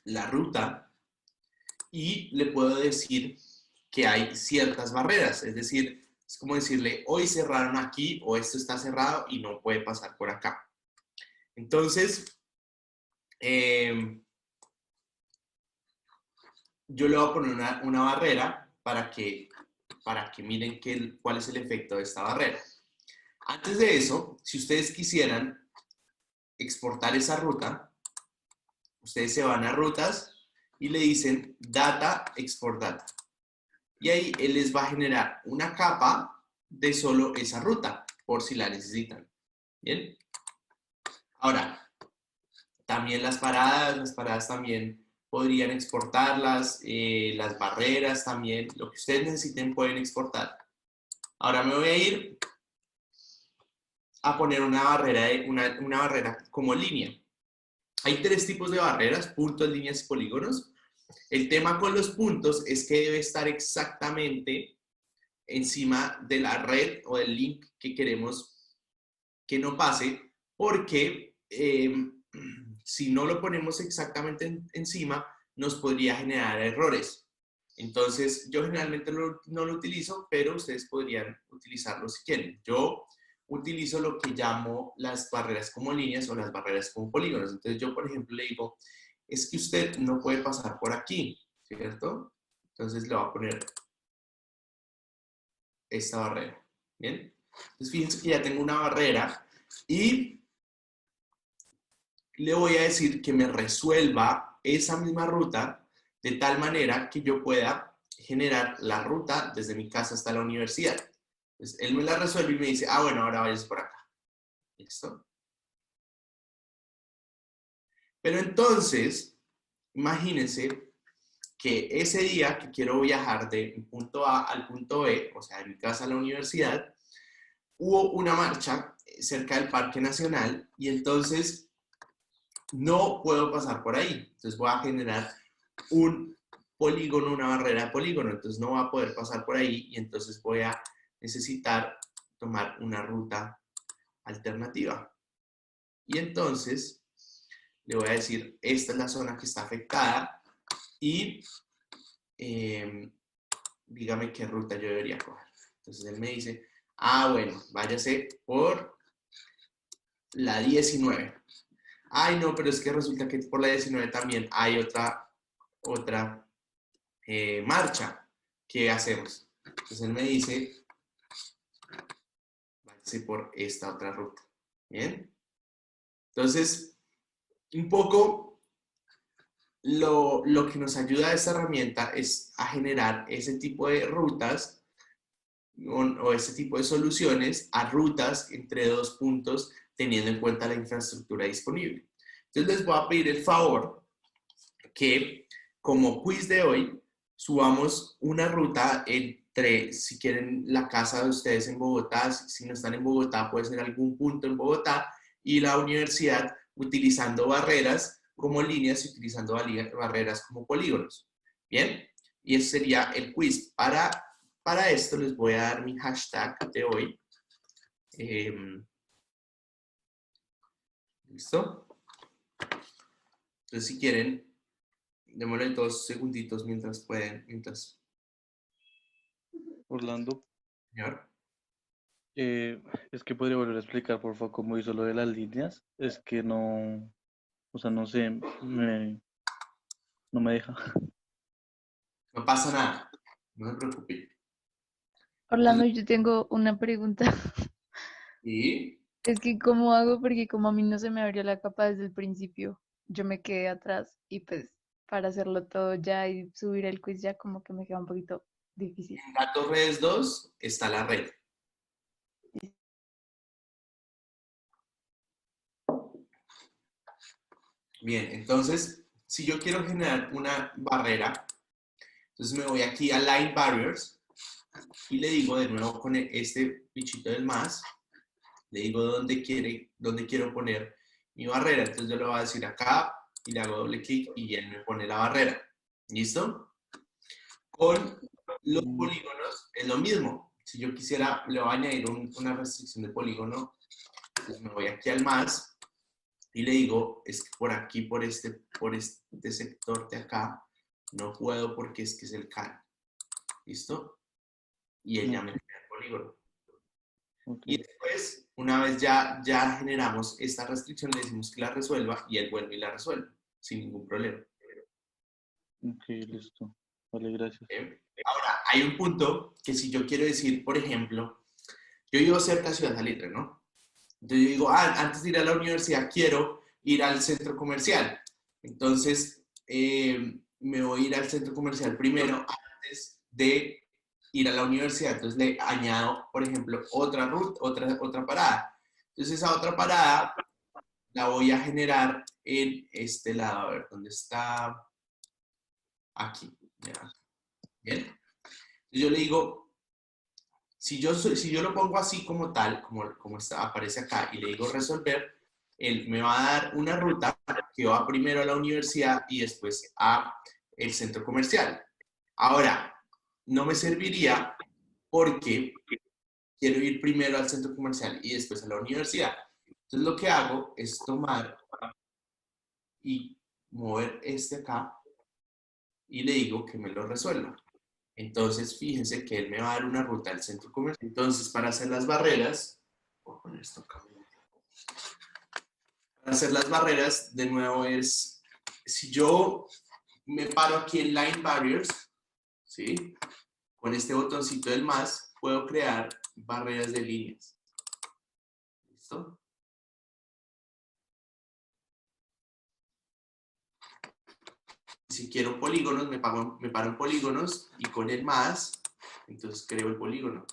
la ruta y le puedo decir que hay ciertas barreras. Es decir, es como decirle, hoy cerraron aquí o esto está cerrado y no puede pasar por acá. Entonces, yo le voy a poner una barrera para que miren cuál es el efecto de esta barrera. Antes de eso, si ustedes quisieran exportar esa ruta, ustedes se van a rutas y le dicen data, export data. Y ahí él les va a generar una capa de solo esa ruta, por si la necesitan. ¿Bien? Ahora, también las paradas también podrían exportarlas, las barreras también, lo que ustedes necesiten pueden exportar. Ahora me voy a ir a poner una barrera como línea. Hay tres tipos de barreras, puntos, líneas y polígonos. El tema con los puntos es que debe estar exactamente encima de la red o del link que queremos que no pase, porque si no lo ponemos exactamente encima, nos podría generar errores. Entonces, yo generalmente no lo utilizo, pero ustedes podrían utilizarlo si quieren. Yo utilizo lo que llamo las barreras como líneas o las barreras como polígonos. Entonces, yo, por ejemplo, le digo, es que usted no puede pasar por aquí, ¿cierto? Entonces, le voy a poner esta barrera, ¿bien? Entonces, fíjense que ya tengo una barrera y le voy a decir que me resuelva esa misma ruta de tal manera que yo pueda generar la ruta desde mi casa hasta la universidad. Entonces, él me la resuelve y me dice, ah, bueno, ahora vayas por acá. ¿Listo? Pero entonces, imagínense que ese día que quiero viajar de punto A al punto B, o sea, de mi casa a la universidad, hubo una marcha cerca del Parque Nacional y entonces no puedo pasar por ahí. Entonces voy a generar un polígono, una barrera de polígono. Entonces no voy a poder pasar por ahí y entonces voy a necesitar tomar una ruta alternativa. Y entonces le voy a decir, esta es la zona que está afectada y dígame qué ruta yo debería coger. Entonces él me dice, ah, bueno, váyase por la 19. Ay, no, pero es que resulta que por la 19 también hay otra marcha. ¿Qué hacemos? Entonces él me dice, váyase por esta otra ruta. ¿Bien? Entonces, un poco lo que nos ayuda a esta herramienta es a generar ese tipo de rutas o ese tipo de soluciones a rutas entre dos puntos teniendo en cuenta la infraestructura disponible. Entonces les voy a pedir el favor que como quiz de hoy subamos una ruta entre, si quieren, la casa de ustedes en Bogotá, si no están en Bogotá puede ser algún punto en Bogotá y la universidad utilizando barreras como líneas y utilizando barreras como polígonos. Bien, y ese sería el quiz. Para esto les voy a dar mi hashtag de hoy. ¿Listo? Entonces, si quieren, démosle 2 segunditos mientras pueden. Orlando, Señor. es que podría volver a explicar, por favor, cómo hizo lo de las líneas. Es que no, o sea, no sé, no me deja. No pasa nada. No se preocupe. Orlando, yo tengo una pregunta. Y Es que, ¿cómo hago? Porque como a mí no se me abrió la capa desde el principio, yo me quedé atrás y pues para hacerlo todo ya y subir el quiz ya como que me queda un poquito difícil. en Datos Redes 2 está la red. Bien, entonces, si yo quiero generar una barrera, entonces me voy aquí a Line Barriers y le digo de nuevo con este bichito del más, le digo dónde quiero poner mi barrera. Entonces yo le voy a decir acá y le hago doble clic y él me pone la barrera. ¿Listo? Con los polígonos es lo mismo. Si yo quisiera, le voy a añadir una restricción de polígono, entonces me voy aquí al más y le digo, es que por aquí, por este sector de acá, no puedo porque es que es el can. ¿Listo? Y él ya me crea el polígono. Ok, Y después, una vez ya generamos esta restricción, le decimos que la resuelva y él vuelve y la resuelve sin ningún problema. ok, listo. Vale, gracias. Ahora, hay un punto que si yo quiero decir, por ejemplo, yo vivo cerca de Ciudad Salitre, ¿no? Entonces yo digo, antes de ir a la universidad quiero ir al centro comercial. Entonces, me voy a ir al centro comercial primero antes de ir a la universidad. Entonces le añado, por ejemplo, otra ruta, otra parada. Entonces esa otra parada la voy a generar en este lado. A ver, ¿dónde está? Aquí. Ya. Bien. Yo le digo, si yo lo pongo así como tal, como aparece acá, y le digo resolver, él me va a dar una ruta que va primero a la universidad y después a el centro comercial. Ahora, no me serviría porque quiero ir primero al centro comercial y después a la universidad. Entonces lo que hago es tomar y mover este acá y le digo que me lo resuelva. Entonces, fíjense que él me va a dar una ruta al centro comercial. Entonces, para hacer las barreras, voy a poner esto acá. Para hacer las barreras, de nuevo es, si yo me paro aquí en Line Barriers, ¿sí? Con este botoncito del más, puedo crear barreras de líneas. ¿Listo? Si quiero polígonos, me paro en polígonos y con el más, entonces creo el polígono.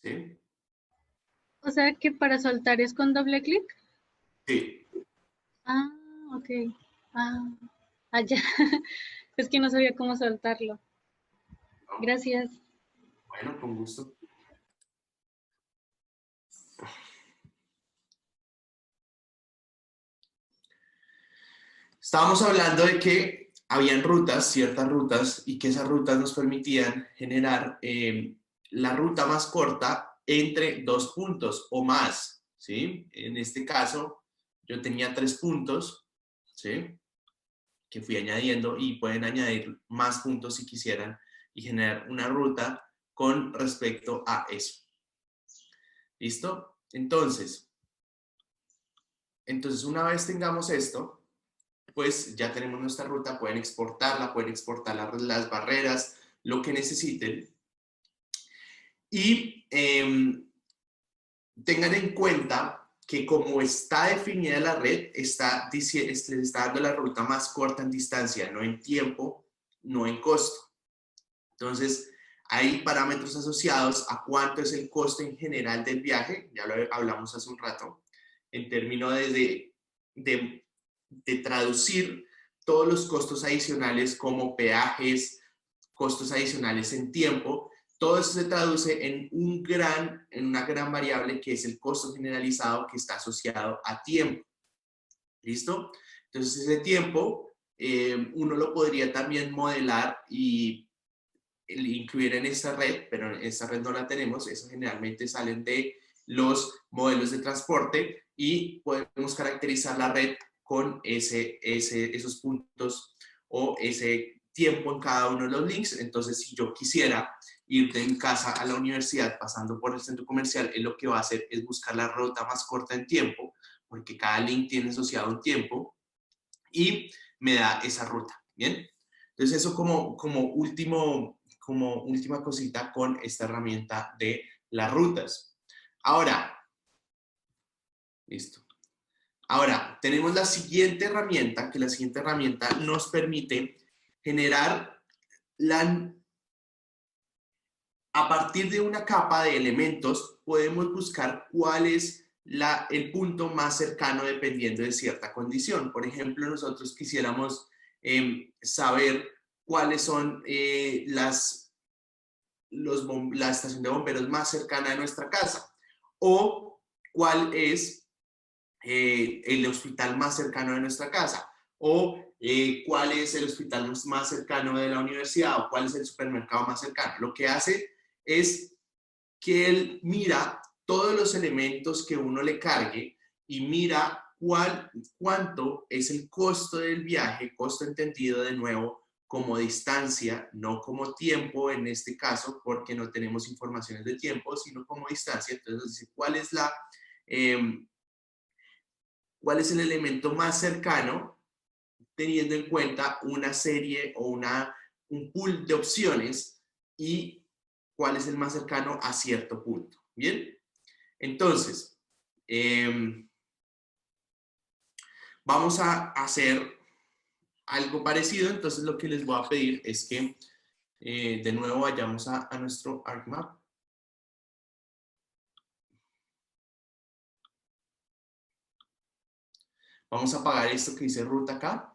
¿sí? O sea que para soltar es con doble clic. Sí. Ah, ok. Ah, ya. Es que no sabía cómo soltarlo. ¿No? Gracias. Bueno, con gusto. Estábamos hablando de que habían rutas, ciertas rutas, y que esas rutas nos permitían generar la ruta más corta entre 2 puntos o más, ¿sí? En este caso, yo tenía 3 puntos, ¿sí? Que fui añadiendo y pueden añadir más puntos si quisieran y generar una ruta con respecto a eso. ¿Listo? Entonces, una vez tengamos esto, pues ya tenemos nuestra ruta, pueden exportar las barreras, lo que necesiten. Y tengan en cuenta que como está definida la red, les está dando la ruta más corta en distancia, no en tiempo, no en costo. Entonces, hay parámetros asociados a cuánto es el costo en general del viaje, ya lo hablamos hace un rato, en términos de traducir todos los costos adicionales como peajes, costos adicionales en tiempo, todo eso se traduce en una gran variable que es el costo generalizado que está asociado a tiempo. ¿Listo? Entonces ese tiempo uno lo podría también modelar y incluir en esta red, pero en esta red no la tenemos, eso generalmente salen de los modelos de transporte y podemos caracterizar la red con esos puntos o ese tiempo en cada uno de los links. Entonces, si yo quisiera ir de mi casa a la universidad pasando por el centro comercial, lo que va a hacer es buscar la ruta más corta en tiempo, porque cada link tiene asociado un tiempo y me da esa ruta, ¿bien? Entonces, eso como última cosita con esta herramienta de las rutas. Ahora, listo. Ahora, tenemos la siguiente herramienta, que la siguiente herramienta nos permite generar a partir de una capa de elementos, podemos buscar cuál es el punto más cercano dependiendo de cierta condición. Por ejemplo, nosotros quisiéramos saber cuáles son la estación de bomberos más cercana a nuestra casa o cuál es el hospital más cercano de nuestra casa o cuál es el hospital más cercano de la universidad o cuál es el supermercado más cercano. Lo que hace es que él mira todos los elementos que uno le cargue y mira cuánto es el costo del viaje, costo entendido de nuevo como distancia, no como tiempo en este caso, porque no tenemos informaciones de tiempo, sino como distancia. Entonces, dice, ¿cuál es el elemento más cercano teniendo en cuenta una serie o un pool de opciones y cuál es el más cercano a cierto punto? Bien, entonces, vamos a hacer algo parecido. Entonces, lo que les voy a pedir es que de nuevo vayamos a nuestro ArcMap. Vamos a apagar esto que dice ruta acá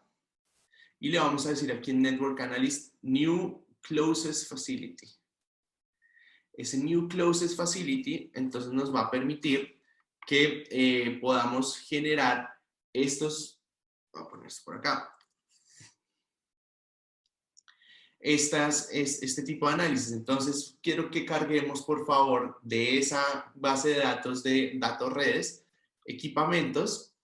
y le vamos a decir aquí en Network Analyst, New Closest Facility. Ese New Closest Facility entonces nos va a permitir que podamos generar voy a poner esto por acá, este tipo de análisis. Entonces, quiero que carguemos, por favor, de esa base de datos de datos redes, equipamientos,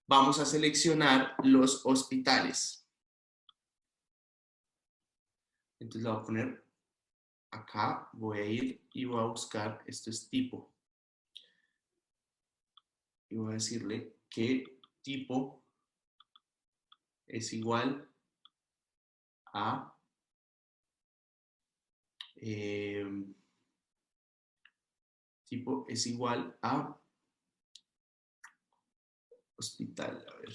vamos a seleccionar los hospitales. Entonces, lo voy a poner acá, voy a ir y voy a buscar, esto es tipo. Y voy a decirle que tipo es igual a hospital. A ver,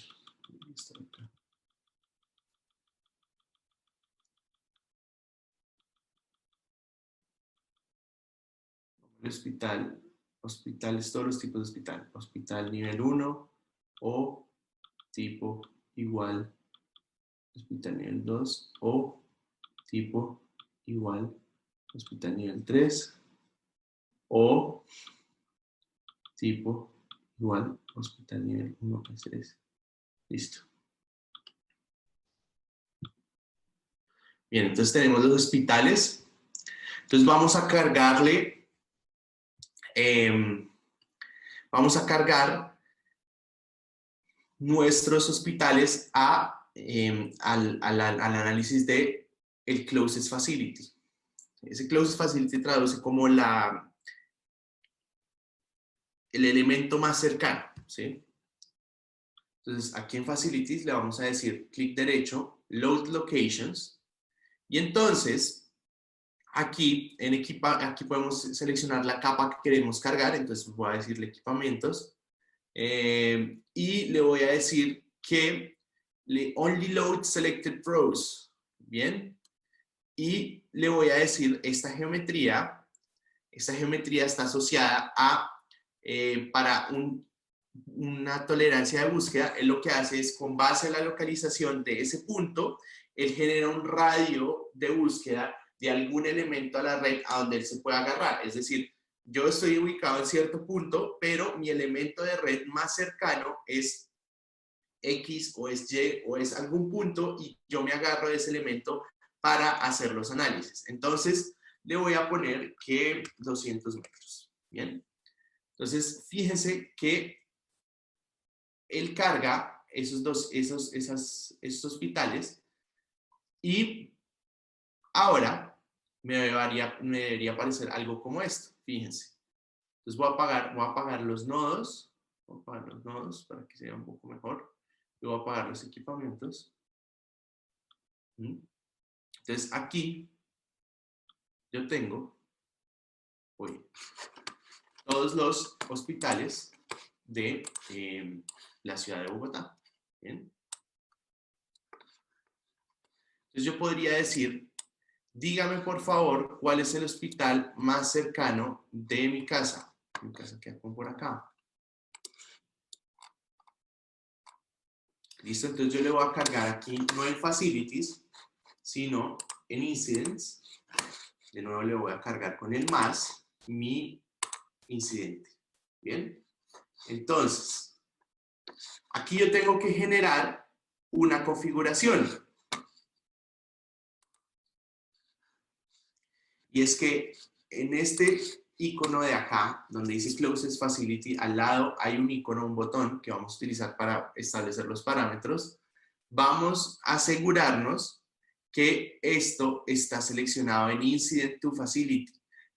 está acá. hospitales, todos los tipos de hospital. Hospital nivel 1 o tipo igual, hospital nivel 2 o tipo igual, hospital nivel 3 o tipo igual, hospital nivel 1 a 3. Listo. Bien, entonces tenemos los hospitales. Entonces vamos a cargarle, vamos a cargar nuestros hospitales al análisis de el closest facility. Ese closest facility traduce como el elemento más cercano, ¿sí? Entonces aquí en facilities le vamos a decir clic derecho, load locations, y entonces aquí aquí podemos seleccionar la capa que queremos cargar. Entonces voy a decirle equipamientos y le voy a decir que only load selected rows, ¿bien? Y le voy a decir esta geometría está asociada a, para una tolerancia de búsqueda. Él lo que hace es, con base en la localización de ese punto, él genera un radio de búsqueda de algún elemento a la red a donde él se pueda agarrar. Es decir, yo estoy ubicado en cierto punto, pero mi elemento de red más cercano es X o es Y o es algún punto, y yo me agarro de ese elemento para hacer los análisis. Entonces, le voy a poner que 200 metros. Bien. Entonces, fíjense que él carga esos hospitales, y ahora me debería aparecer algo como esto. Fíjense. Entonces voy a apagar los nodos. Voy a apagar los nodos para que se vea un poco mejor. Y voy a apagar los equipamientos. Entonces aquí yo tengo todos los hospitales de la ciudad de Bogotá. ¿Bien? Entonces yo podría decir, dígame por favor cuál es el hospital más cercano de mi casa. Mi casa queda por acá. Listo, entonces yo le voy a cargar aquí, no en facilities, sino en incidents. De nuevo le voy a cargar con el más mi incidente. Bien, entonces aquí yo tengo que generar una configuración. Y es que en este icono de acá, donde dice Closest Facility, al lado hay un icono, un botón que vamos a utilizar para establecer los parámetros. Vamos a asegurarnos que esto está seleccionado en Incident to Facility.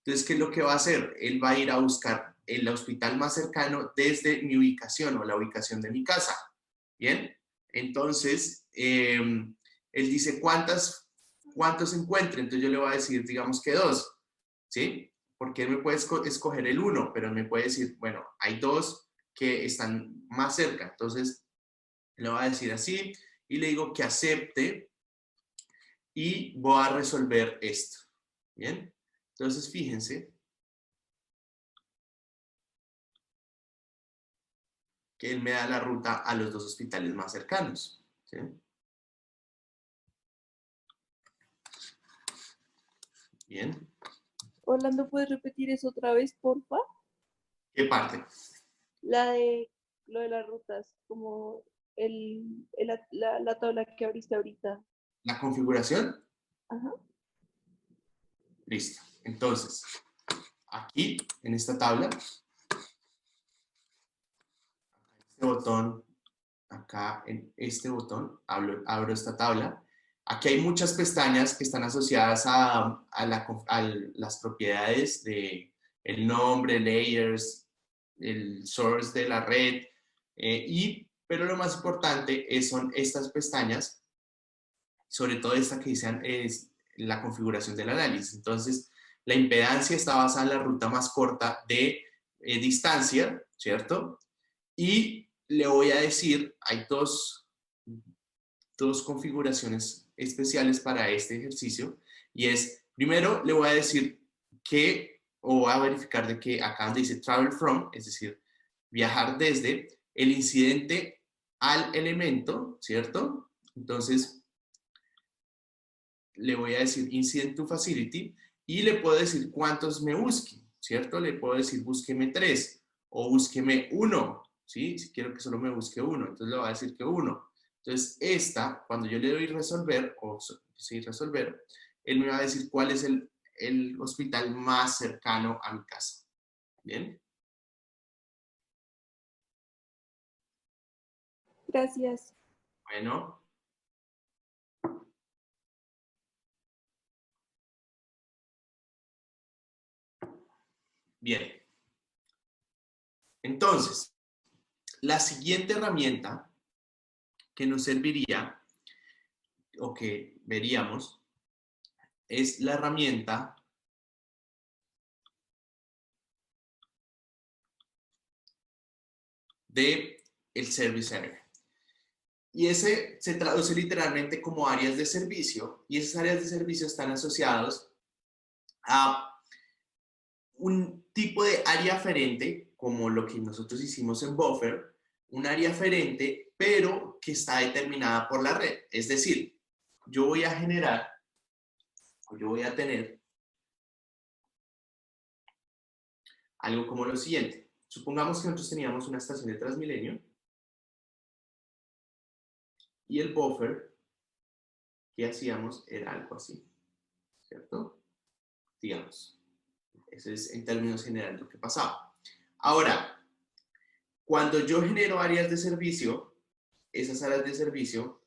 Entonces, ¿qué es lo que va a hacer? Él va a ir a buscar el hospital más cercano desde mi ubicación o la ubicación de mi casa. ¿Bien? Entonces, él dice cuántos encuentre. Entonces yo le voy a decir, digamos que 2. ¿Sí? Porque él me puede escoger el 1, pero me puede decir, bueno, hay 2 que están más cerca. Entonces, le voy a decir así y le digo que acepte y voy a resolver esto. ¿Bien? Entonces, fíjense que él me da la ruta a los 2 hospitales más cercanos. ¿Sí? Bien. Orlando, ¿puedes repetir eso otra vez, porfa? ¿Qué parte? Lo de las rutas, como la tabla que abriste ahorita. ¿La configuración? Ajá. Listo. Entonces, aquí, en esta tabla, este botón, acá en este botón, abro esta tabla. Aquí hay muchas pestañas que están asociadas a las propiedades de el nombre, layers, el source de la red, pero lo más importante son estas pestañas, sobre todo esta que dicen es la configuración del análisis. Entonces, la impedancia está basada en la ruta más corta de distancia, ¿cierto? Y le voy a decir, hay dos configuraciones especiales para este ejercicio, y es, primero le voy a decir o voy a verificar de que acá donde dice travel from, es decir, viajar desde el incidente al elemento, ¿cierto? Entonces, le voy a decir incident to facility y le puedo decir cuántos me busque, ¿cierto? Le puedo decir búsqueme 3 o búsqueme 1, ¿sí? Si quiero que solo me busque 1, entonces le voy a decir que 1. Entonces, cuando yo le doy resolver, o sí, resolver, él me va a decir cuál es el hospital más cercano a mi casa. ¿Bien? Gracias. Bueno. Bien. Entonces, la siguiente herramienta que nos serviría, o que veríamos, es la herramienta de el Service Area. Y ese se traduce literalmente como áreas de servicio, y esas áreas de servicio están asociados a un tipo de área aferente, como lo que nosotros hicimos en Buffer, un área aferente, pero que está determinada por la red. Es decir, yo voy a generar, o yo voy a tener algo como lo siguiente. Supongamos que nosotros teníamos una estación de Transmilenio y el buffer que hacíamos era algo así, ¿cierto? Digamos, eso es en términos generales lo que pasaba. Ahora, cuando yo genero áreas de servicio, esas áreas de servicio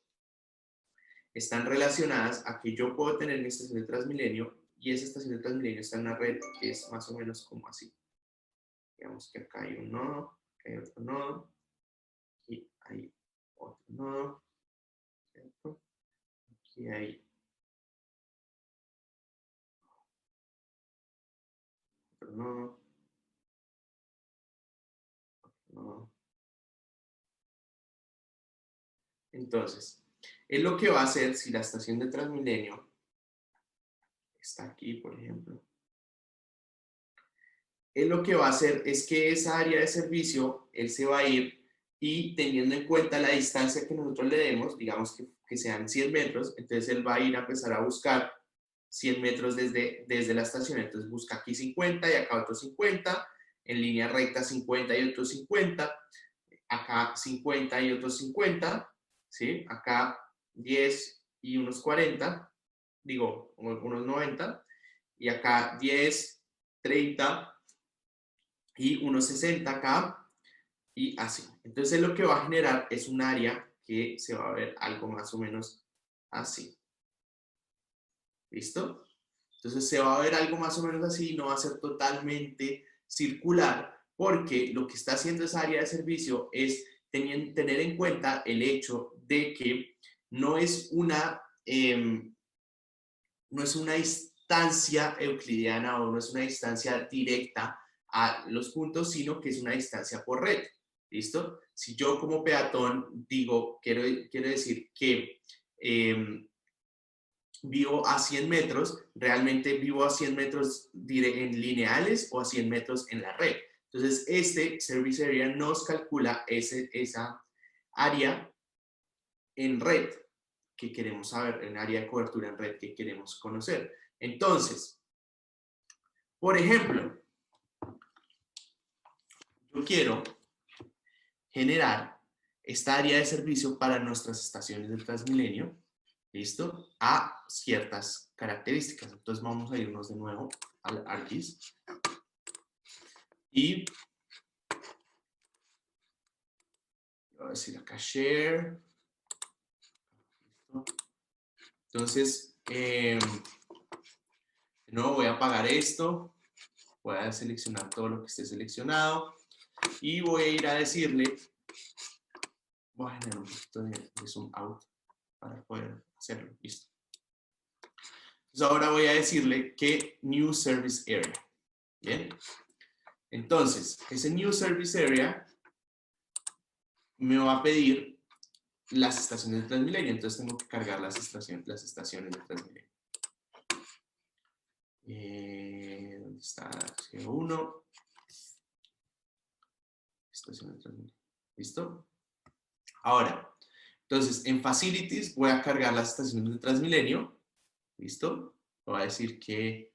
están relacionadas a que yo puedo tener mi estación de Transmilenio y esa estación de Transmilenio está en una red que es más o menos como así. Digamos que acá hay un nodo, acá hay otro nodo, aquí hay otro nodo, ¿cierto? Aquí hay otro nodo, otro nodo. Entonces, es lo que va a hacer si la estación de Transmilenio está aquí, por ejemplo. Él lo que va a hacer es que esa área de servicio, él se va a ir y teniendo en cuenta la distancia que nosotros le demos, digamos que sean 100 metros, entonces él va a ir a empezar a buscar 100 metros desde la estación. Entonces busca aquí 50 y acá otros 50, en línea recta 50 y otros 50, acá 50 y otros 50, ¿sí? Acá 10 y unos 40, digo, unos 90, y acá 10, 30 y unos 60 acá, y así. Entonces lo que va a generar es un área que se va a ver algo más o menos así. ¿Listo? Entonces se va a ver algo más o menos así, no va a ser totalmente circular, porque lo que está haciendo esa área de servicio es tener en cuenta el hecho de que no es una distancia euclidiana o no es una distancia directa a los puntos, sino que es una distancia por red. ¿Listo? Si yo como peatón digo, quiero decir que vivo a 100 metros, realmente vivo a 100 metros en lineales o a 100 metros en la red. Entonces, este Service Area nos calcula esa área en red que queremos saber, en área de cobertura en red que queremos conocer. Entonces, por ejemplo, yo quiero generar esta área de servicio para nuestras estaciones de Transmilenio, ¿listo? A ciertas características. Entonces vamos a irnos de nuevo al ArcGIS y voy a decir acá share. ¿Listo? Entonces, de nuevo voy a apagar esto, voy a seleccionar todo lo que esté seleccionado y voy a ir a decirle, voy a generar un poquito de zoom out para poder hacerlo. Listo. Entonces ahora voy a decirle que New Service Area. Bien. Entonces, ese New Service Area me va a pedir las estaciones de Transmilenio. Entonces tengo que cargar las estaciones de Transmilenio. ¿Dónde está G1. Estación de Transmilenio. ¿Listo? Ahora, entonces, en Facilities voy a cargar las estaciones de Transmilenio. ¿Listo? Voy a decir que,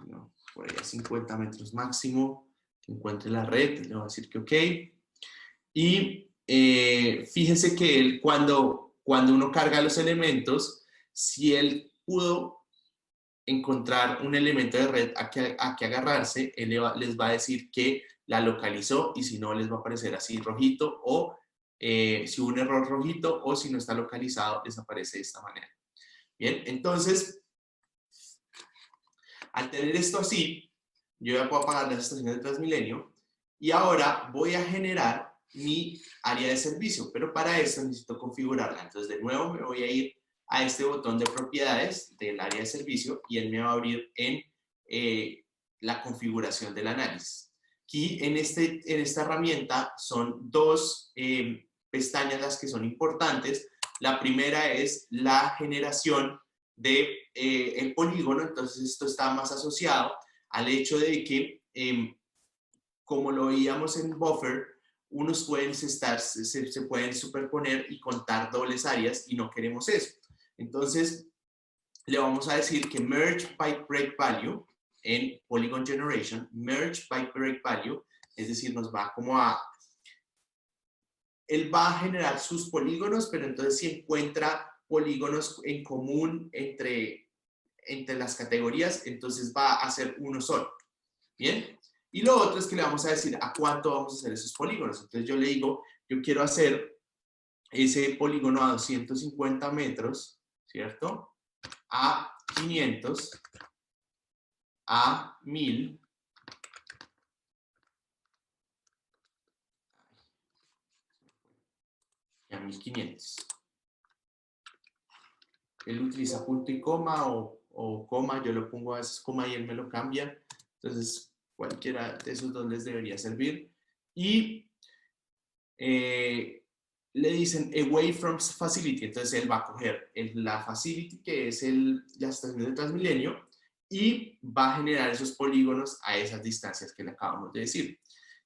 no, por ahí a 50 metros máximo, que encuentre la red. Le voy a decir que OK. Y fíjese que cuando uno carga los elementos, si él pudo encontrar un elemento de red a que agarrarse, él les va a decir que la localizó, y si no, les va a aparecer así rojito, o si hubo un error rojito, o si no está localizado, les aparece de esta manera. Bien, entonces, al tener esto así, yo ya puedo apagar las estaciones de Transmilenio, y ahora voy a generar mi área de servicio, pero para eso necesito configurarla. Entonces, de nuevo, me voy a ir a este botón de propiedades del área de servicio, y él me va a abrir en la configuración del análisis. Aquí en esta herramienta son dos pestañas las que son importantes. La primera es la generación de el polígono. Entonces esto está más asociado al hecho de que, como lo veíamos en Buffer, unos pueden se pueden superponer y contar dobles áreas, y no queremos eso. Entonces le vamos a decir que merge by break value en Polygon Generation, merge by break value, es decir, nos va como él va a generar sus polígonos, pero entonces si encuentra polígonos en común entre las categorías, entonces va a hacer uno solo. ¿Bien? Y lo otro es que le vamos a decir a cuánto vamos a hacer esos polígonos. Entonces yo le digo, yo quiero hacer ese polígono a 250 metros, ¿cierto? A 500, a 1000, y a 1500. Él utiliza punto y coma o coma, yo lo pongo a veces coma y él me lo cambia. Entonces, cualquiera de esos dos les debería servir. Y le dicen away from facility. Entonces, él va a coger la facility, que es la estación de Transmilenio, y va a generar esos polígonos a esas distancias que le acabamos de decir.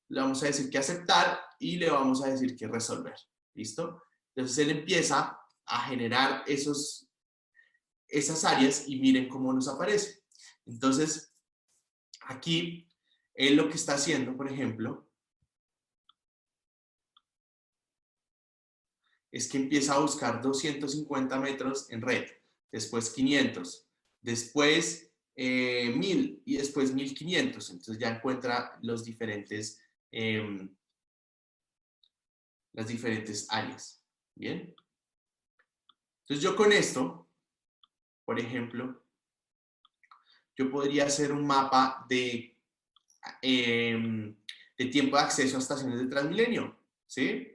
Le vamos a decir que aceptar y le vamos a decir que resolver. ¿Listo? Entonces, él empieza a generar esas áreas, y miren cómo nos aparece. Entonces, aquí, él lo que está haciendo, por ejemplo, es que empieza a buscar 250 metros en red, después 500, después 1000 y después 1500. Entonces ya encuentra las diferentes áreas. ¿Bien? Entonces yo con esto, por ejemplo, yo podría hacer un mapa de tiempo de acceso a estaciones de Transmilenio, ¿sí?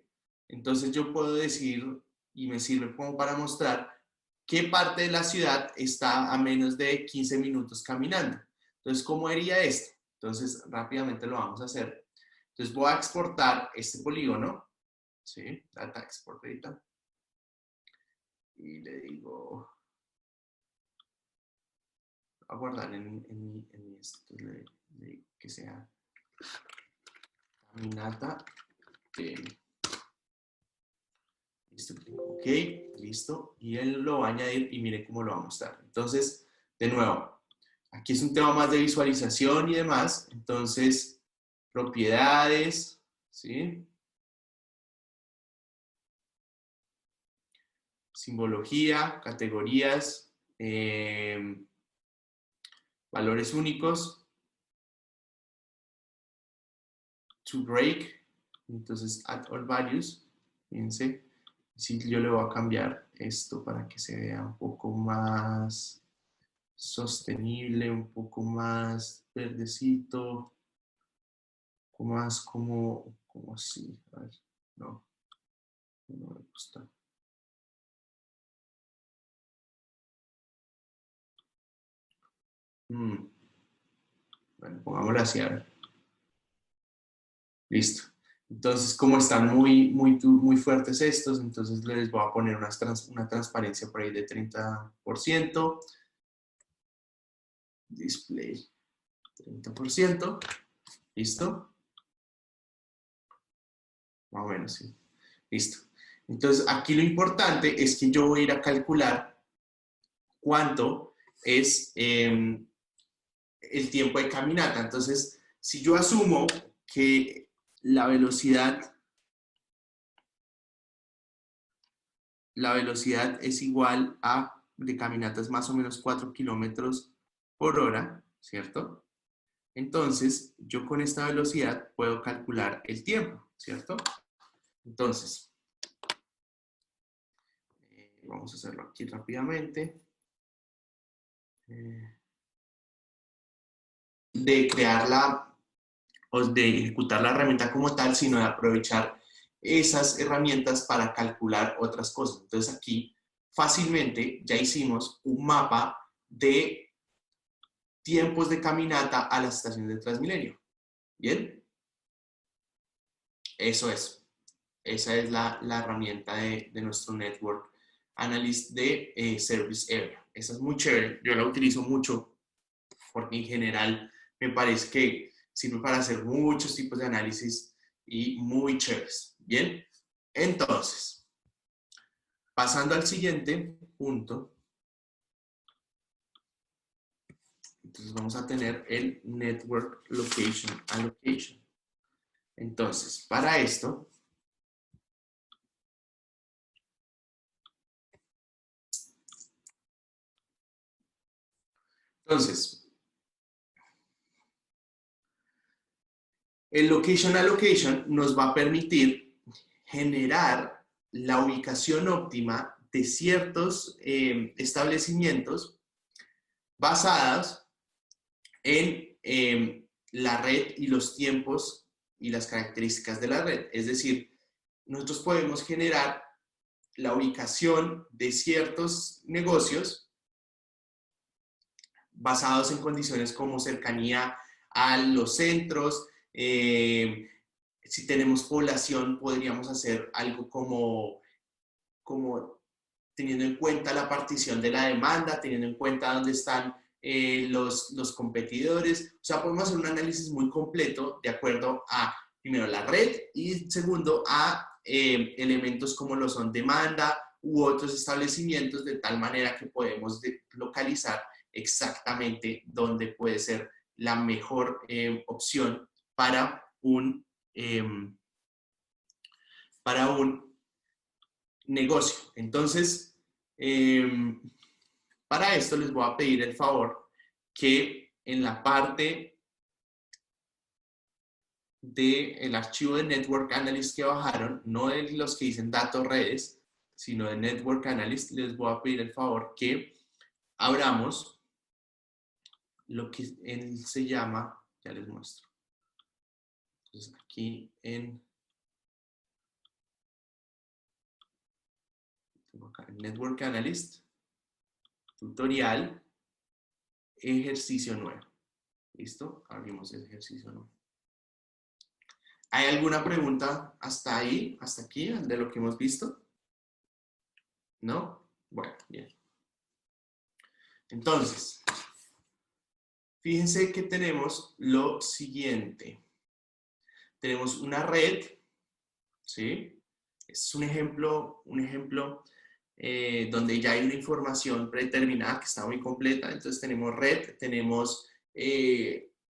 Entonces yo puedo decir, y me sirve como para mostrar qué parte de la ciudad está a menos de 15 minutos caminando. Entonces, ¿cómo haría esto? Entonces, rápidamente lo vamos a hacer. Entonces, voy a exportar este polígono, ¿sí? Data export data. Y le digo, voy a guardar en esto, le digo que sea caminata. Listo, OK, listo. Y él lo va a añadir y mire cómo lo va a mostrar. Entonces, de nuevo, aquí es un tema más de visualización y demás. Entonces, propiedades, ¿sí? Simbología, categorías, valores únicos, to break, entonces add all values, fíjense. Sí, yo le voy a cambiar esto para que se vea un poco más sostenible, un poco más verdecito, un poco más como así. A ver, no me gusta. Bueno, pongámoslo así, a ver. Listo. Entonces, como están muy fuertes estos, entonces les voy a poner una transparencia por ahí de 30%. Display. 30%. ¿Listo? Más o menos, sí. Listo. Entonces, aquí lo importante es que yo voy a ir a calcular cuánto es el tiempo de caminata. Entonces, si yo asumo que la velocidad es igual a, de caminatas más o menos 4 kilómetros por hora, ¿cierto? Entonces, yo con esta velocidad puedo calcular el tiempo, ¿cierto? Entonces, vamos a hacerlo aquí rápidamente. De crearla o de ejecutar la herramienta como tal, sino de aprovechar esas herramientas para calcular otras cosas. Entonces aquí fácilmente ya hicimos un mapa de tiempos de caminata a las estaciones de Transmilenio. ¿Bien? Eso es. Esa es la herramienta de nuestro Network Analyst de Service Area. Esa es muy chévere. Yo la utilizo mucho porque en general me parece que sirve para hacer muchos tipos de análisis y muy chéveres. Bien, entonces, pasando al siguiente punto, entonces vamos a tener el Network Location Allocation. Entonces, para esto, el Location Allocation nos va a permitir generar la ubicación óptima de ciertos establecimientos basados en la red y los tiempos y las características de la red. Es decir, nosotros podemos generar la ubicación de ciertos negocios basados en condiciones como cercanía a los centros. Si tenemos población, podríamos hacer algo como teniendo en cuenta la partición de la demanda, teniendo en cuenta dónde están los competidores. O sea, podemos hacer un análisis muy completo de acuerdo a, primero, la red y segundo, a elementos como lo son demanda u otros establecimientos, de tal manera que podemos localizar exactamente dónde puede ser la mejor opción para un negocio. Entonces, para esto les voy a pedir el favor que en la parte del archivo de Network Analyst que bajaron, no de los que dicen datos redes, sino de Network Analyst, les voy a pedir el favor que abramos lo que él se llama, ya les muestro. Entonces aquí en Network Analyst, tutorial, ejercicio 9. ¿Listo? Abrimos el ejercicio 9. ¿Hay alguna pregunta hasta ahí, hasta aquí, de lo que hemos visto? ¿No? Bueno, bien. Entonces, fíjense que tenemos lo siguiente. Tenemos una red, ¿sí? Es un ejemplo donde ya hay una información predeterminada que está muy completa. Entonces tenemos red, tenemos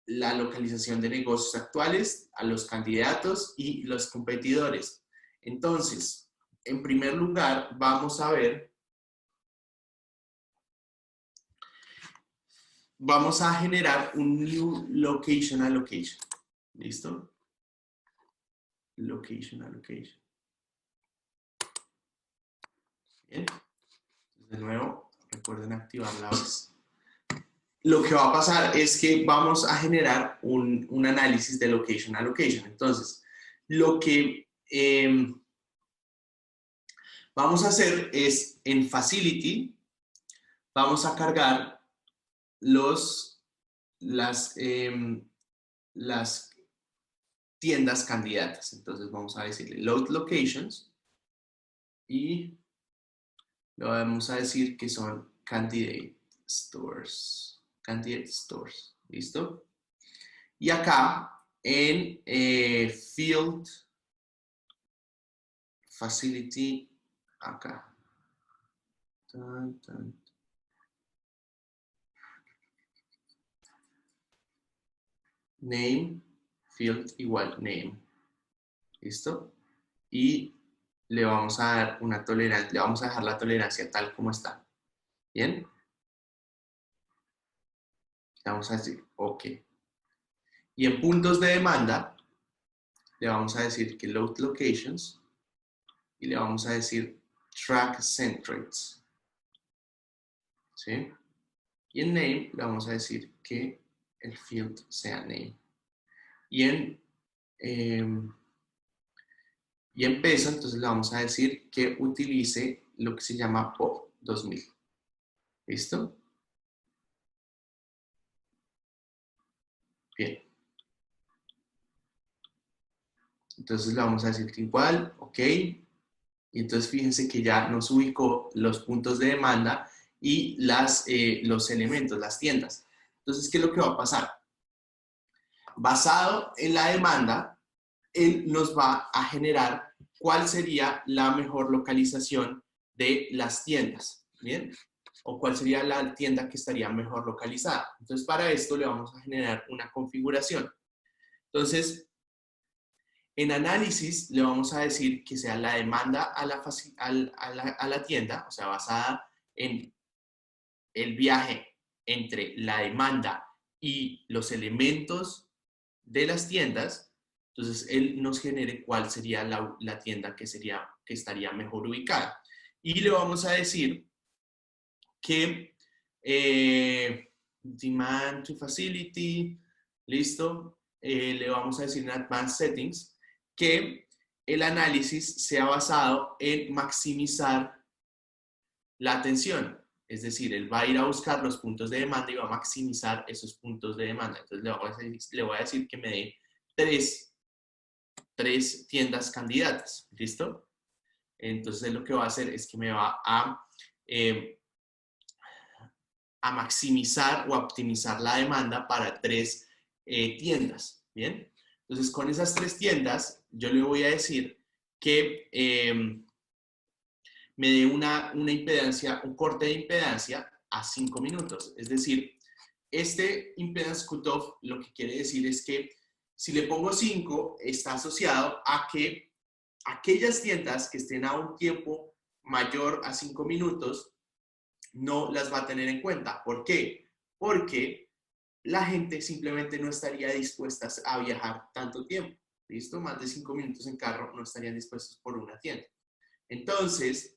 la localización de negocios actuales, a los candidatos y los competidores. Entonces, en primer lugar, vamos a generar un new location allocation. ¿Listo? Location allocation. Bien. De nuevo, recuerden activar la voz. Lo que va a pasar es que vamos a generar un análisis de location allocation. Entonces, lo que vamos a hacer es en Facility, vamos a cargar las tiendas candidatas. Entonces vamos a decirle load locations y le vamos a decir que son candidate stores. ¿Listo? Y acá en Field Facility, acá. Tan, tan. Name, field igual name. ¿Listo? Y le vamos a dar una tolerancia, le vamos a dejar la tolerancia tal como está. ¿Bien? Le vamos a decir OK. Y en puntos de demanda, le vamos a decir que load locations y le vamos a decir track centrates. ¿Sí? Y en name le vamos a decir que el field sea name. Y en peso, entonces le vamos a decir que utilice lo que se llama POP 2000. ¿Listo? Bien. Entonces le vamos a decir que igual, OK. Y entonces fíjense que ya nos ubicó los puntos de demanda y los elementos, las tiendas. Entonces, ¿qué es lo que va a pasar? Basado en la demanda, él nos va a generar cuál sería la mejor localización de las tiendas, ¿bien? O cuál sería la tienda que estaría mejor localizada. Entonces, para esto le vamos a generar una configuración. Entonces, en análisis le vamos a decir que sea la demanda a la tienda, o sea, basada en el viaje entre la demanda y los elementos de las tiendas. Entonces, él nos genere cuál sería la tienda que estaría mejor ubicada. Y le vamos a decir que demand to facility, listo, le vamos a decir en advanced settings que el análisis sea basado en maximizar la atención. Es decir, él va a ir a buscar los puntos de demanda y va a maximizar esos puntos de demanda. Entonces le voy a decir que me dé tres tiendas candidatas. ¿Listo? Entonces lo que va a hacer es que me va a maximizar o a optimizar la demanda para 3 tiendas. ¿Bien? Entonces con esas 3 tiendas yo le voy a decir que me dé una impedancia, un corte de impedancia a 5 minutos. Es decir, este impedance cutoff lo que quiere decir es que si le pongo 5, está asociado a que aquellas tiendas que estén a un tiempo mayor a 5 minutos no las va a tener en cuenta. ¿Por qué? Porque la gente simplemente no estaría dispuesta a viajar tanto tiempo. ¿Listo? Más de 5 minutos en carro no estarían dispuestos por una tienda. Entonces,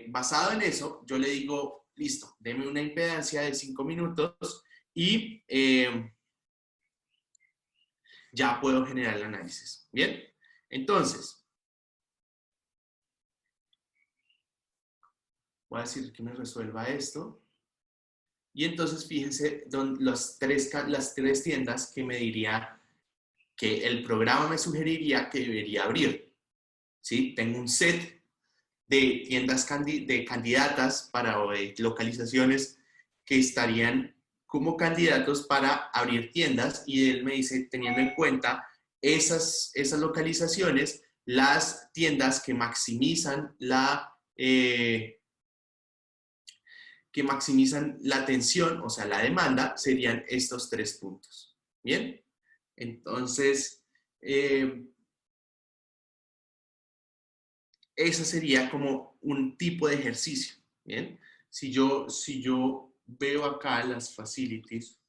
basado en eso, yo le digo, listo, deme una impedancia de 5 minutos y ya puedo generar el análisis. ¿Bien? Entonces, voy a decir que me resuelva esto. Y entonces fíjense las tres tiendas que me diría que el programa me sugeriría que debería abrir. ¿Sí? Tengo un set de tiendas de candidatas para localizaciones que estarían como candidatos para abrir tiendas y él me dice, teniendo en cuenta esas localizaciones, las tiendas que maximizan la atención, o sea, la demanda, serían estos 3 puntos. ¿Bien? Entonces, ese sería como un tipo de ejercicio. ¿Bien? Si yo veo acá las facilities,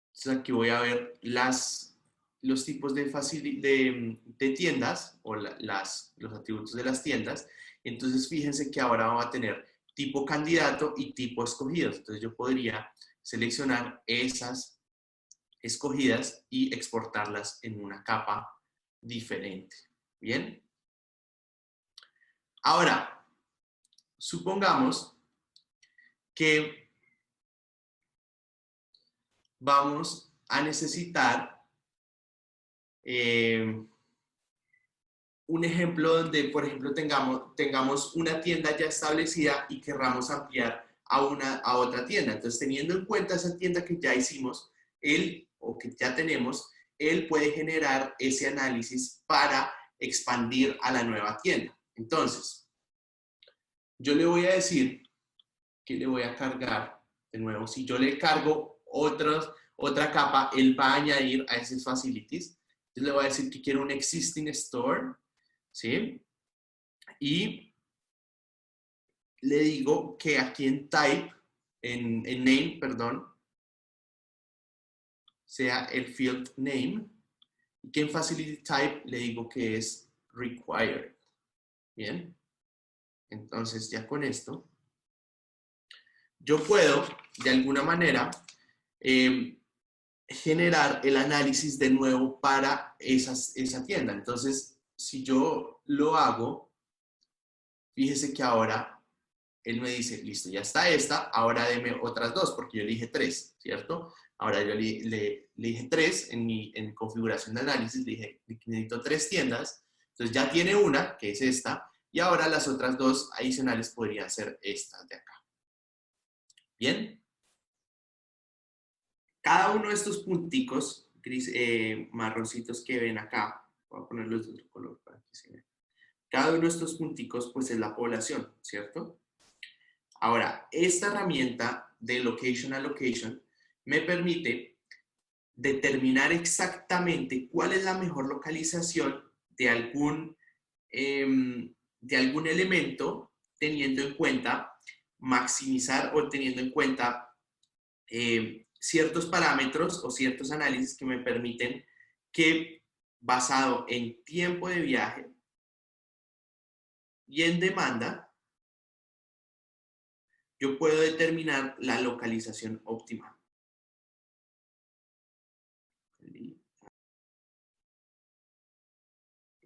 entonces aquí voy a ver los tipos de tiendas o los atributos de las tiendas. Entonces fíjense que ahora va a tener tipo candidato y tipo escogidos. Entonces yo podría seleccionar esas escogidas y exportarlas en una capa diferente. ¿Bien? Ahora, supongamos que vamos a necesitar un ejemplo donde, por ejemplo, tengamos una tienda ya establecida y querramos ampliar a otra tienda. Entonces, teniendo en cuenta esa tienda que ya hicimos, o que ya tenemos, él puede generar ese análisis para expandir a la nueva tienda. Entonces, yo le voy a decir que le voy a cargar, de nuevo, si yo le cargo otra capa, él va a añadir a esos facilities. Entonces le voy a decir que quiero un existing store, ¿sí? Y le digo que aquí en type, en name, perdón, sea el field name, y que en facility type le digo que es required. Bien. Entonces ya con esto, yo puedo, de alguna manera, generar el análisis de nuevo para esa tienda. Entonces, si yo lo hago, fíjese que ahora él me dice, listo, ya está esta, ahora deme otras dos, porque yo le dije 3, ¿cierto? Ahora yo le dije 3 en mi configuración de análisis, le dije, necesito 3 tiendas, entonces ya tiene una, que es esta, y ahora las otras 2 adicionales podrían ser estas de acá. ¿Bien? Cada uno de estos punticos marroncitos que ven acá, voy a ponerlos de otro color para que se vean. Cada uno de estos punticos pues es la población, ¿cierto? Ahora, esta herramienta de Location Allocation me permite determinar exactamente cuál es la mejor localización de algún elemento, teniendo en cuenta maximizar o teniendo en cuenta ciertos parámetros o ciertos análisis que me permiten que, basado en tiempo de viaje y en demanda, yo puedo determinar la localización óptima.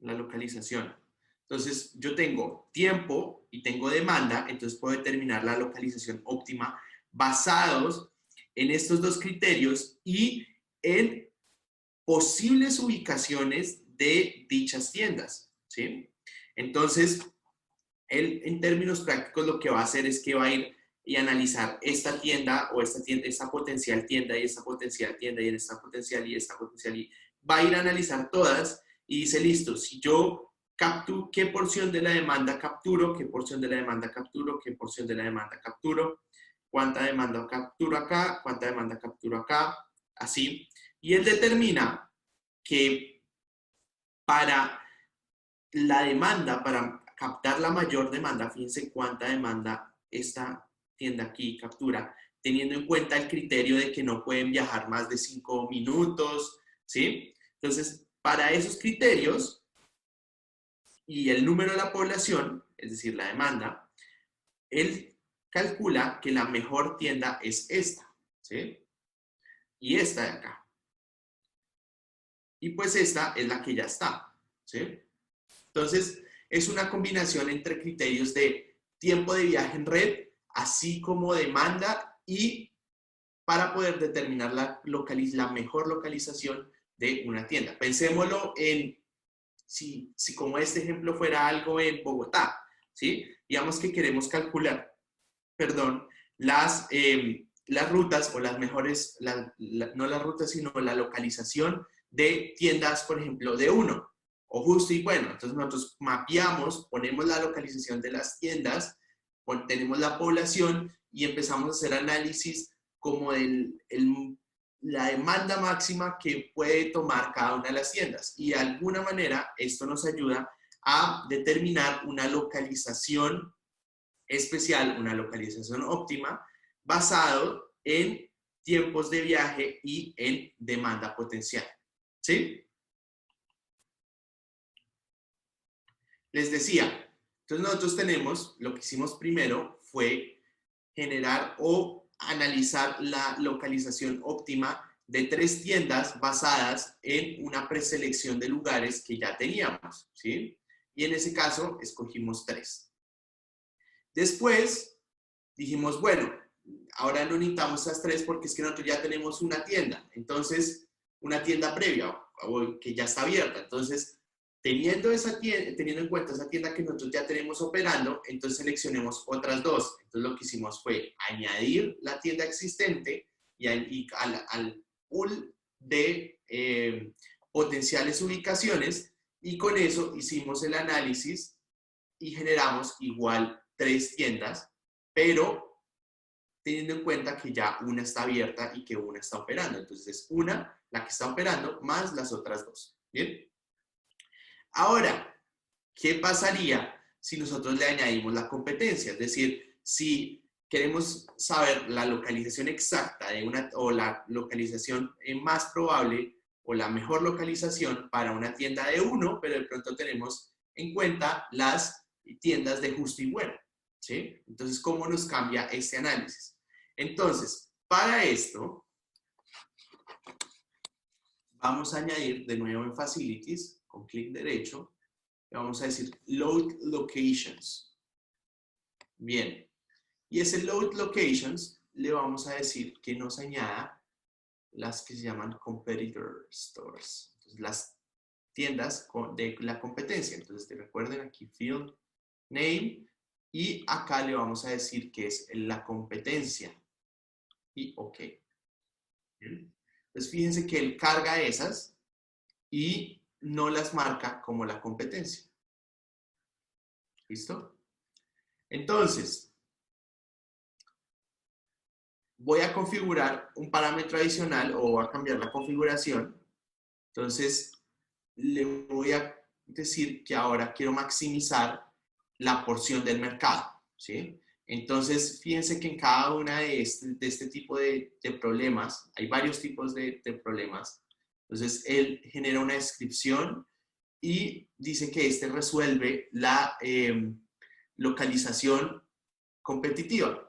La localización. Entonces, yo tengo tiempo y tengo demanda, entonces puedo determinar la localización óptima basados en estos dos criterios y en posibles ubicaciones de dichas tiendas, ¿sí? Entonces, él en términos prácticos lo que va a hacer es que va a ir y analizar esta tienda o esta potencial tienda y esta potencial tienda y esta potencial y esta potencial y va a ir a analizar todas y dice, listo, si yo capturo, ¿qué porción de la demanda capturo? ¿Qué porción de la demanda capturo? ¿Qué porción de la demanda capturo? ¿Cuánta demanda capturo acá? ¿Cuánta demanda capturo acá? Así. Y él determina que para la demanda, para captar la mayor demanda, fíjense cuánta demanda esta tienda aquí captura, teniendo en cuenta el criterio de que no pueden viajar más de 5 minutos, ¿sí? Entonces, para esos criterios y el número de la población, es decir, la demanda, él calcula que la mejor tienda es esta, ¿sí? Y esta de acá. Y pues esta es la que ya está, ¿sí? Entonces, es una combinación entre criterios de tiempo de viaje en red, así como demanda y para poder determinar la mejor localización de una tienda. Pensémoslo en, si como este ejemplo fuera algo en Bogotá, ¿sí? Digamos que queremos calcular, perdón, las rutas o las mejores, no las rutas, sino la localización de tiendas, por ejemplo, de uno. O justo y bueno, entonces nosotros mapeamos, ponemos la localización de las tiendas, tenemos la población y empezamos a hacer análisis como la demanda máxima que puede tomar cada una de las tiendas. Y de alguna manera esto nos ayuda a determinar una localización especial, una localización óptima, basado en tiempos de viaje y en demanda potencial. ¿Sí? Les decía, entonces nosotros tenemos, lo que hicimos primero fue generar o analizar la localización óptima de 3 tiendas basadas en una preselección de lugares que ya teníamos, ¿sí? Y en ese caso escogimos 3. Después dijimos, bueno, ahora no necesitamos esas 3 porque es que nosotros ya tenemos una tienda, entonces una tienda previa o que ya está abierta, entonces teniendo en cuenta esa tienda que nosotros ya tenemos operando, entonces seleccionemos otras dos. Entonces lo que hicimos fue añadir la tienda existente y al pool de potenciales ubicaciones, y con eso hicimos el análisis y generamos igual 3 tiendas, pero teniendo en cuenta que ya una está abierta y que una está operando. Entonces es una la que está operando más las otras 2. ¿Bien? Ahora, ¿qué pasaría si nosotros le añadimos la competencia? Es decir, si queremos saber la localización exacta de o la localización más probable o la mejor localización para una tienda de 1, pero de pronto tenemos en cuenta las tiendas de justo y bueno, ¿sí? Entonces, ¿cómo nos cambia este análisis? Entonces, para esto, vamos a añadir de nuevo en Facilities, con clic derecho, y vamos a decir Load Locations. Bien. Y ese Load Locations le vamos a decir que nos añada las que se llaman Competitor Stores. Entonces, las tiendas de la competencia. Entonces, recuerden aquí Field Name, y acá le vamos a decir que es la competencia. Y OK. Bien. Entonces, fíjense que él carga esas y no las marca como la competencia. ¿Listo? Entonces, voy a configurar un parámetro adicional o voy a cambiar la configuración. Entonces, le voy a decir que ahora quiero maximizar la porción del mercado, ¿sí? Entonces, fíjense que en cada una de este tipo de problemas, hay varios tipos de problemas. Entonces, él genera una descripción y dice que este resuelve la localización competitiva.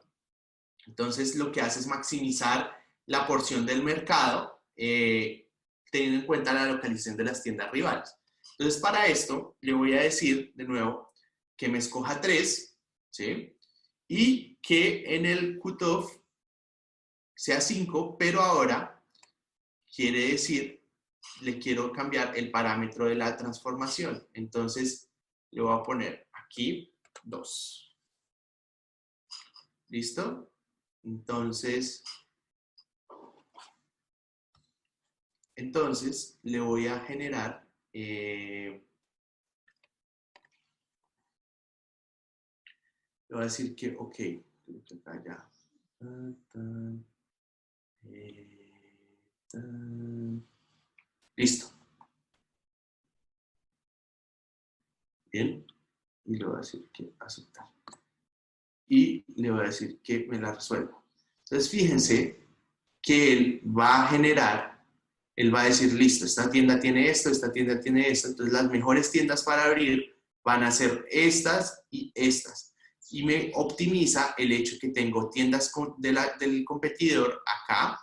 Entonces, lo que hace es maximizar la porción del mercado, teniendo en cuenta la localización de las tiendas rivales. Entonces, para esto, le voy a decir de nuevo que me escoja 3, ¿sí? Y que en el cutoff sea 5, pero ahora quiere decir, le quiero cambiar el parámetro de la transformación. Entonces, le voy a poner aquí 2. ¿Listo? Entonces, le voy a generar le voy a decir que OK, acá ya. Listo. Bien. Y le voy a decir que aceptar. Y le voy a decir que me la resuelva. Entonces, fíjense que él va a generar, él va a decir, listo, esta tienda tiene esto, esta tienda tiene esto. Entonces, las mejores tiendas para abrir van a ser estas y estas. Y me optimiza el hecho que tengo tiendas del competidor acá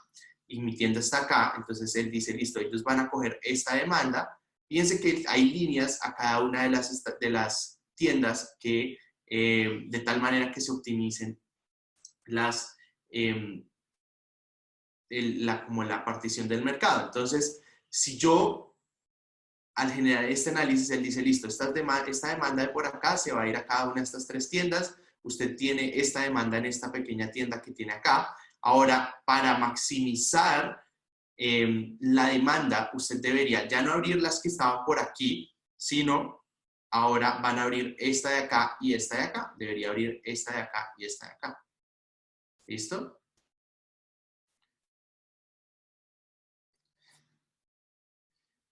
y mi tienda está acá. Entonces, él dice, listo, ellos van a coger esta demanda. Fíjense que hay líneas a cada una de las tiendas que de tal manera que se optimicen como la partición del mercado. Entonces, si yo al generar este análisis, él dice, listo, esta demanda de por acá se va a ir a cada una de estas 3 tiendas, usted tiene esta demanda en esta pequeña tienda que tiene acá. Ahora, para maximizar la demanda, usted debería ya no abrir las que estaban por aquí, sino ahora van a abrir esta de acá y esta de acá. Debería abrir esta de acá y esta de acá. ¿Listo?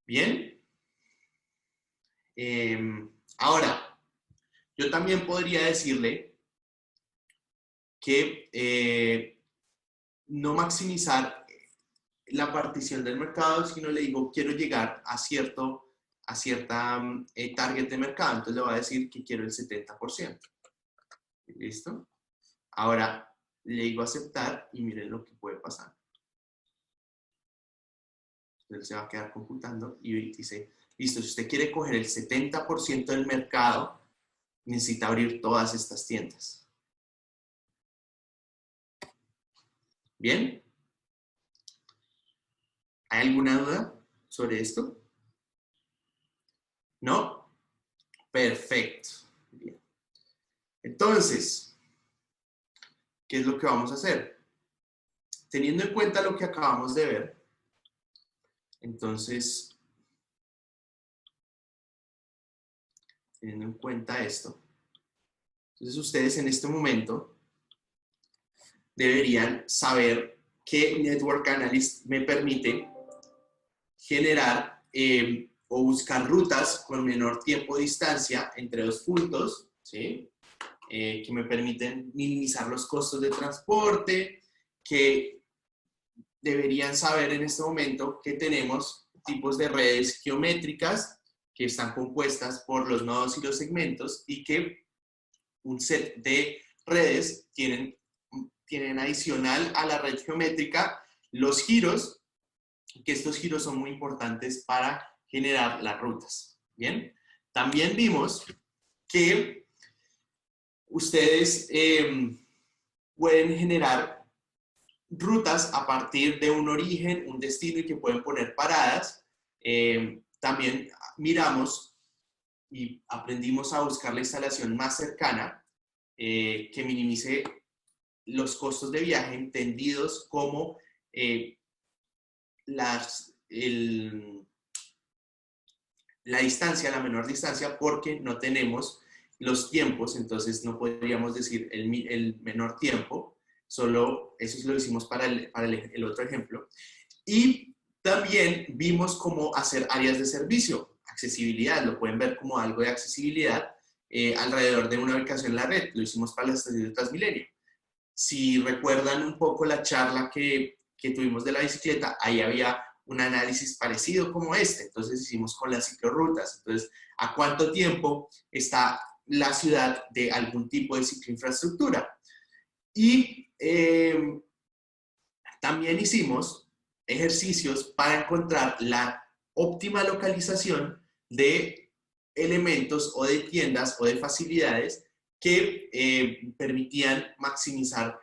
Bien. Ahora, yo también podría decirle que no maximizar la partición del mercado, sino le digo, quiero llegar a cierta target de mercado. Entonces le voy a decir que quiero el 70%. ¿Listo? Ahora le digo aceptar y miren lo que puede pasar. Entonces se va a quedar computando y dice, listo, si usted quiere coger el 70% del mercado, necesita abrir todas estas tiendas. ¿Bien? ¿Hay alguna duda sobre esto? ¿No? Perfecto. Bien. Entonces, ¿qué es lo que vamos a hacer? Teniendo en cuenta lo que acabamos de ver, entonces, teniendo en cuenta esto, entonces ustedes en este momento deberían saber que Network Analyst me permite generar o buscar rutas con menor tiempo de distancia entre dos puntos, ¿sí? Que me permiten minimizar los costos de transporte, que deberían saber en este momento que tenemos tipos de redes geométricas que están compuestas por los nodos y los segmentos y que un set de redes tienen adicional a la red geométrica los giros, que estos giros son muy importantes para generar las rutas. Bien, también vimos que ustedes pueden generar rutas a partir de un origen, un destino y que pueden poner paradas. También miramos y aprendimos a buscar la instalación más cercana que minimice los costos de viaje entendidos como la distancia, la menor distancia, porque no tenemos los tiempos, entonces no podríamos decir el menor tiempo, solo eso lo hicimos para el otro ejemplo. Y también vimos cómo hacer áreas de servicio, accesibilidad, lo pueden ver como algo de accesibilidad alrededor de una ubicación en la red, lo hicimos para la estación de Transmilenio. Si recuerdan un poco la charla que tuvimos de la bicicleta, ahí había un análisis parecido como este, entonces hicimos con las ciclorrutas, entonces, ¿a cuánto tiempo está la ciudad de algún tipo de cicloinfraestructura? Y también hicimos ejercicios para encontrar la óptima localización de elementos o de tiendas o de facilidades que permitían maximizar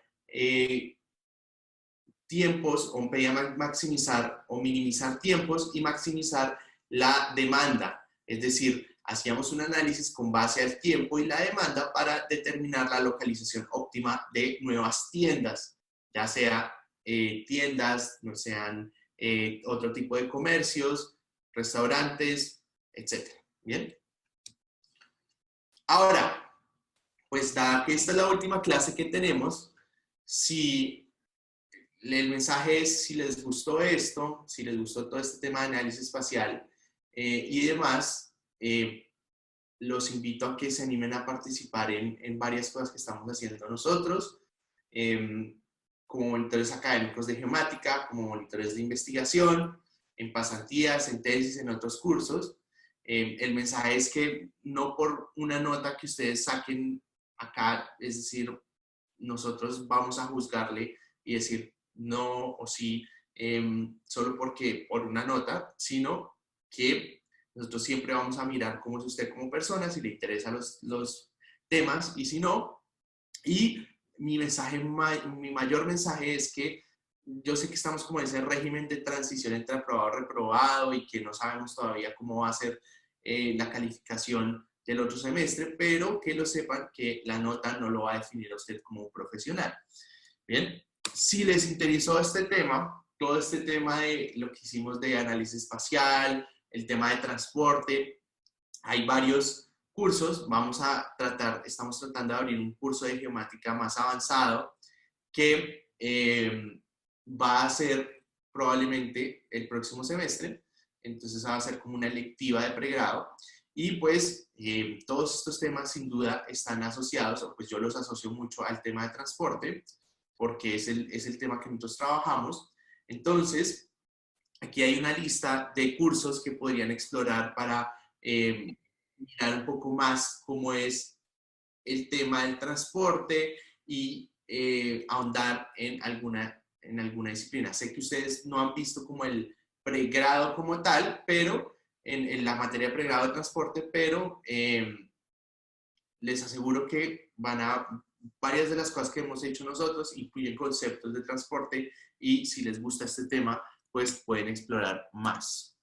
tiempos o pedían maximizar o minimizar tiempos y maximizar la demanda. Es decir, hacíamos un análisis con base al tiempo y la demanda para determinar la localización óptima de nuevas tiendas, ya sea tiendas, no sean otro tipo de comercios, restaurantes, etc. ¿Bien? Ahora, pues dada que esta es la última clase que tenemos, si el mensaje es si les gustó esto, si les gustó todo este tema de análisis espacial y demás, los invito a que se animen a participar en varias cosas que estamos haciendo nosotros, como monitores académicos de geomática, como monitores de investigación, en pasantías, en tesis, en otros cursos. El mensaje es que no por una nota que ustedes saquen acá, es decir, nosotros vamos a juzgarle y decir no o sí solo porque por una nota, sino que nosotros siempre vamos a mirar cómo es usted como persona, si le interesan los temas y si no. Y mi mayor mensaje es que yo sé que estamos como en ese régimen de transición entre aprobado y reprobado y que no sabemos todavía cómo va a ser la calificación del otro semestre, pero que lo sepan que la nota no lo va a definir a usted como un profesional. Bien, si les interesó este tema, todo este tema de lo que hicimos de análisis espacial, el tema de transporte, hay varios cursos, estamos tratando de abrir un curso de geomática más avanzado que va a ser probablemente el próximo semestre, entonces va a ser como una electiva de pregrado y pues todos estos temas sin duda están asociados, o pues yo los asocio mucho al tema de transporte porque es el tema que nosotros trabajamos. Entonces, aquí hay una lista de cursos que podrían explorar para mirar un poco más cómo es el tema del transporte y ahondar en alguna disciplina. Sé que ustedes no han visto como el pregrado como tal, pero en la materia de pregrado de transporte, pero les aseguro que varias de las cosas que hemos hecho nosotros incluyen conceptos de transporte y si les gusta este tema, pues pueden explorar más.